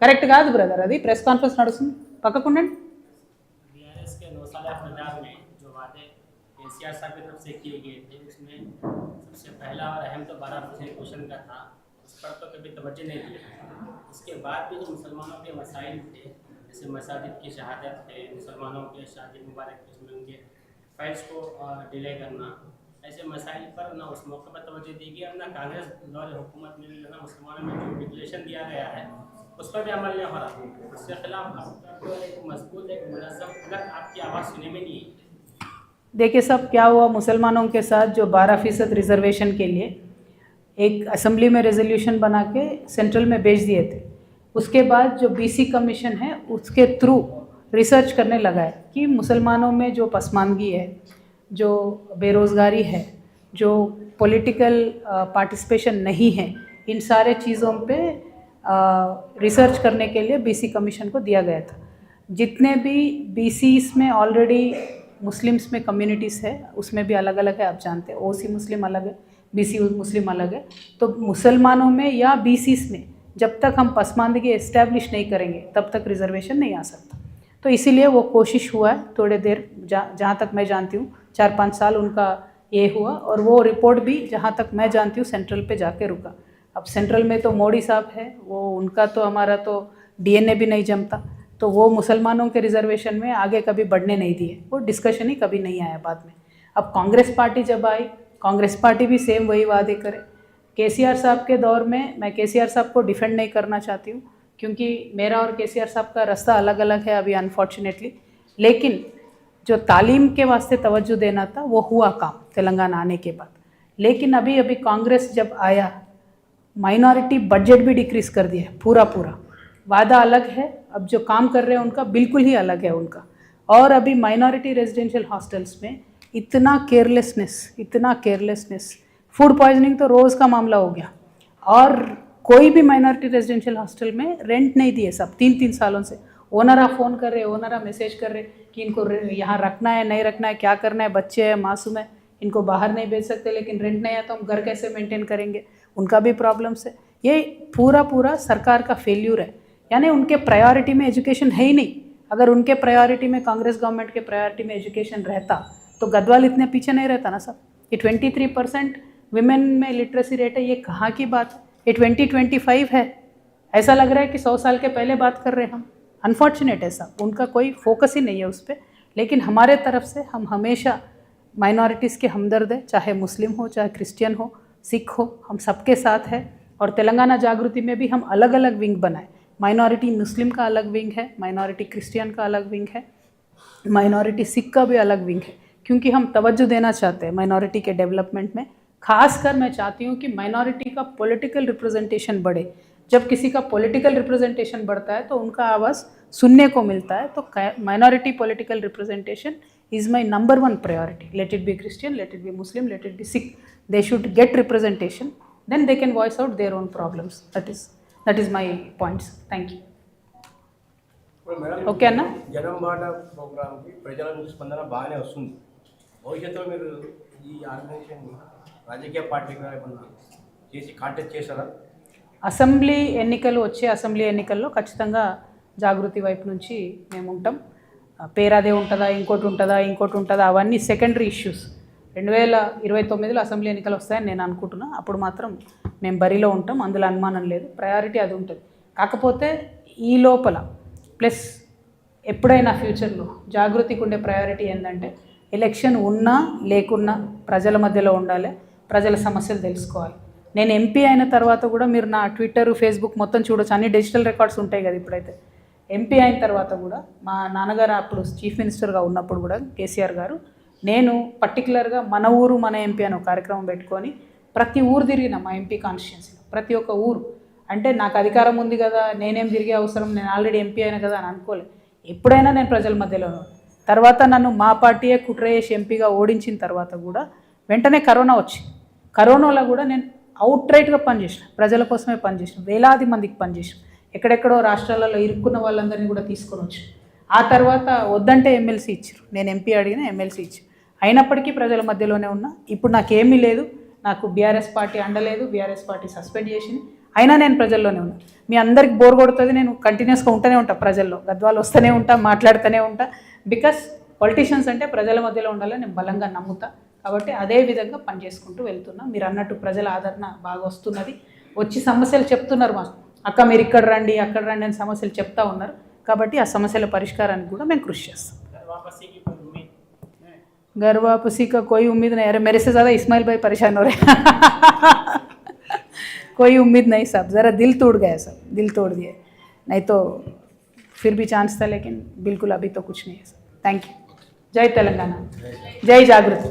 కరెక్ట్ కాదు బ్రదర్, అది ప్రెస్ కాన్ఫరెన్స్ నడుస్తుంది, పక్కకుండండి. बीआरएस के 9 साल इक़्तिदार में जो वादे केसीआर साहब की तरफ से किए गए थे, उसमें सबसे पहला और अहम तो 12% पोषण का था, उस पर तो कभी तवज्जो नहीं दी। उसके बाद भी जो मुसलमानों के मसाइल थे, जैसे मसाजिद की शहादत है, मुसलमानों के शादी मुबारक उसमें उनके फाइल्स को डिले करना, ऐसे मसाइल पर ना उस मौके पर तवज्जो दी गई और ना कांग्रेस दौर हुकूमत में ना मुसलमानों में जो डिक्लेरेशन दिया गया है उस पर भी अमल नहीं हो रहा। उसके खिलाफ आपको एक मजबूत, एक मुनज़्ज़म अलग आपकी आवाज़ सुनने में नहीं है। देखिए सब क्या हुआ, मुसलमानों के साथ जो 12% रिजर्वेशन के लिए एक असेंबली में रेजोल्यूशन बना के सेंट्रल में भेज दिए थे। उसके बाद जो बीसी कमीशन है उसके थ्रू रिसर्च करने लगा है कि मुसलमानों में जो पसमानगी है, जो बेरोज़गारी है, जो पॉलिटिकल पार्टिसिपेशन नहीं है, इन सारे चीज़ों पे रिसर्च करने के लिए बीसी कमीशन को दिया गया था। जितने भी बीसीस में ऑलरेडी मुस्लिम्स में कम्युनिटीज़ है, उसमें भी अलग अलग है, आप जानते हैं, ओसी मुस्लिम अलग है, बीसी मुस्लिम अलग है। तो मुसलमानों में या बीसीस में जब तक हम पसमानदगी इस्टेब्लिश नहीं करेंगे तब तक रिजर्वेशन नहीं आ सकता। तो इसीलिए वो कोशिश हुआ है थोड़े देर, जहाँ तक मैं जानती हूँ 4-5 साल उनका ये हुआ, और वो रिपोर्ट भी जहाँ तक मैं जानती हूँ सेंट्रल पे जाके रुका। अब सेंट्रल में तो मोदी साहब है, वो उनका तो हमारा तो डीएनए भी नहीं जमता, तो वो मुसलमानों के रिजर्वेशन में आगे कभी बढ़ने नहीं दिए, वो डिस्कशन ही कभी नहीं आया बाद में। अब कांग्रेस पार्टी जब आई, कांग्रेस पार्टी भी सेम वही वादे करे। केसीआर साहब के दौर में मैं केसीआर साहब को डिफेंड नहीं करना चाहती हूँ, क्योंकि मेरा और केसीआर साहब का रास्ता अलग अलग है अभी अनफॉर्चुनेटली, लेकिन जो तालीम के वास्ते तवज्जो देना था वो हुआ काम तेलंगाना आने के बाद। लेकिन अभी कांग्रेस जब आया, माइनॉरिटी बजट भी डिक्रीज़ कर दिया है पूरा। वादा अलग है, अब जो काम कर रहे हैं उनका बिल्कुल ही अलग है उनका। और अभी माइनॉरिटी रेजिडेंशियल हॉस्टल्स में इतना केयरलेसनेस, फूड पॉइजनिंग तो रोज़ का मामला हो गया। और कोई भी माइनॉरिटी रेजिडेंशियल हॉस्टल में रेंट नहीं दिए सब 3-3 सालों से। ओनरा फ़ोन कर रहे, ओनरा मैसेज कर रहे कि इनको यहाँ रखना है, नहीं रखना है, क्या करना है, बच्चे हैं, मासूम है, इनको बाहर नहीं भेज सकते, लेकिन रेंट नहीं है तो हम घर कैसे मेंटेन करेंगे, उनका भी प्रॉब्लम्स है। ये पूरा सरकार का फेल्यूर है, यानी उनके प्रायोरिटी में एजुकेशन है ही नहीं। अगर उनके प्रायोरिटी में, कांग्रेस गवर्नमेंट के प्रायोरिटी में एजुकेशन रहता तो गढ़वाल इतने पीछे नहीं रहता ना सब। ये 23% विमेन में लिटरेसी रेट है, ये कहाँ की बात है? ये 2025 है, ऐसा लग रहा है कि 100 साल के पहले बात कर रहे हैं हम। अनफॉर्चुनेट है सब, उनका कोई फोकस ही नहीं है उस पर। लेकिन हमारे तरफ से हम हमेशा माइनॉरिटीज़ के हमदर्द है, चाहे मुस्लिम हो, चाहे क्रिश्चियन हो, सिख हो, हम सबके साथ है। और तेलंगाना जागृति में भी हम अलग अलग विंग बनाए। माइनॉरिटी मुस्लिम का अलग विंग है, माइनॉरिटी क्रिश्चियन का अलग विंग है, माइनॉरिटी सिख का भी अलग विंग है, क्योंकि हम तवज्जो देना चाहते हैं माइनॉरिटी के डेवलपमेंट में। खासकर मैं चाहती हूँ कि माइनॉरिटी का पॉलिटिकल रिप्रेजेंटेशन बढ़े। जब किसी का पॉलिटिकल रिप्रेजेंटेशन बढ़ता है तो उनका आवाज़ सुनने को मिलता है। तो minority political representation is my number 1 priority. Let it be Christian, let it be Muslim, let it be Sikh, they should get representation, then they can voice out their own problems. That is my points. Thank you. Okay అన్న. జనంబాట ప్రోగ్రామ్కి ప్రజల నుంచి స్పందన బాగానే వస్తుంది. భవిష్యత్తులో మీరు ఈ ఆర్గనైజేషన్ రాజకీయ పార్టీగా ఏమన్నా చేసి కాంటాక్ట్ చేశారా? అసెంబ్లీ ఎన్నికలు వచ్చే అసెంబ్లీ ఎన్నికల్లో ఖచ్చితంగా జాగృతి వైపు నుంచి మేము ఉంటాం. పేరు అదే ఉంటుందా, ఇంకోటి ఉంటుందా, అవన్నీ సెకండరీ ఇష్యూస్. 2029లో అసెంబ్లీ ఎన్నికలు వస్తాయని నేను అనుకుంటున్నా. అప్పుడు మాత్రం మేము బరిలో ఉంటాం, అందులో అనుమానం లేదు. ప్రయారిటీ అది ఉంటుంది. కాకపోతే ఈ లోపల ప్లస్ ఎప్పుడైనా ఫ్యూచర్లో జాగృతికి ఉండే ప్రయారిటీ ఏంటంటే ఎలక్షన్ ఉన్నా లేకున్నా ప్రజల మధ్యలో ఉండాలి, ప్రజల సమస్యలు తెలుసుకోవాలి. నేను ఎంపీ అయిన తర్వాత కూడా మీరు నా ట్విట్టర్, ఫేస్బుక్ మొత్తం చూడొచ్చు, అన్ని డిజిటల్ రికార్డ్స్ ఉంటాయి కదా. ఇప్పుడైతే ఎంపీ అయిన తర్వాత కూడా మా నాన్నగారు అప్పుడు చీఫ్ మినిస్టర్గా ఉన్నప్పుడు కూడా కేసీఆర్ గారు, నేను పర్టికులర్గా మన ఊరు మన ఎంపీ అనే ఒక కార్యక్రమం పెట్టుకొని ప్రతి ఊరు తిరిగిన మా ఎంపీ కాన్స్టిట్యున్సీలో. ప్రతి ఒక్క ఊరు అంటే నాకు అధికారం ఉంది కదా, నేనేం తిరిగే అవసరం, నేను ఆల్రెడీ ఎంపీ అయినా కదా అని అనుకోలేదు. ఎప్పుడైనా నేను ప్రజల మధ్యలో తర్వాత నన్ను మా పార్టీయే కుట్ర చేసి ఎంపీగా ఓడించిన తర్వాత కూడా వెంటనే కరోనా వచ్చింది. కరోనాలో కూడా నేను అవుట్రైట్గా పనిచేసిన, ప్రజల కోసమే పనిచేసిన, వేలాది మందికి పనిచేసిన, ఎక్కడెక్కడో రాష్ట్రాలలో ఇరుక్కున్న వాళ్ళందరినీ కూడా తీసుకొని వచ్చి ఆ తర్వాత వద్దంటే ఎమ్మెల్సీ ఇచ్చారు. నేను ఎంపీ అడిగిన ఎమ్మెల్సీ ఇచ్చారు. అయినప్పటికీ ప్రజల మధ్యలోనే ఉన్నా. ఇప్పుడు నాకేమీ లేదు, నాకు బీఆర్ఎస్ పార్టీ అండలేదు, బీఆర్ఎస్ పార్టీ సస్పెండ్ చేసింది, అయినా నేను ప్రజల్లోనే ఉన్నా. మీ అందరికి బోర్ కొడుతుంది, నేను కంటిన్యూస్గా ఉంటూనే ఉంటా ప్రజల్లో, గద్వాలు వస్తూనే ఉంటా, మాట్లాడుతూనే ఉంటా. బికాస్ పొలిటీషియన్స్ అంటే ప్రజల మధ్యలో ఉండాలని నేను బలంగా నమ్ముతా. కాబట్టి అదే విధంగా పనిచేసుకుంటూ వెళ్తున్నా. మీరు అన్నట్టు ప్రజల ఆదరణ బాగా వస్తున్నది. వచ్చి సమస్యలు చెప్తున్నారు మాకు, అక్క మీరు ఇక్కడ రండి అక్కడ రండి అని సమస్యలు చెప్తా ఉన్నారు. కాబట్టి ఆ సమస్యల పరిష్కారానికి కూడా మేము కృషి చేస్తాం. घर वापसी का कोई उम्मीद नहीं. अरे मेरे से ज़्यादा इस्माइल भाई परेशान हो रहे हैं. कोई उम्मीद नहीं साहब, ज़रा दिल टूट गया सब, दिल तोड़ दिए. नहीं तो फिर भी चांस था, लेकिन बिल्कुल अभी तो कुछ नहीं है सर. Thank you. जय तेलंगाना, जय जागृति.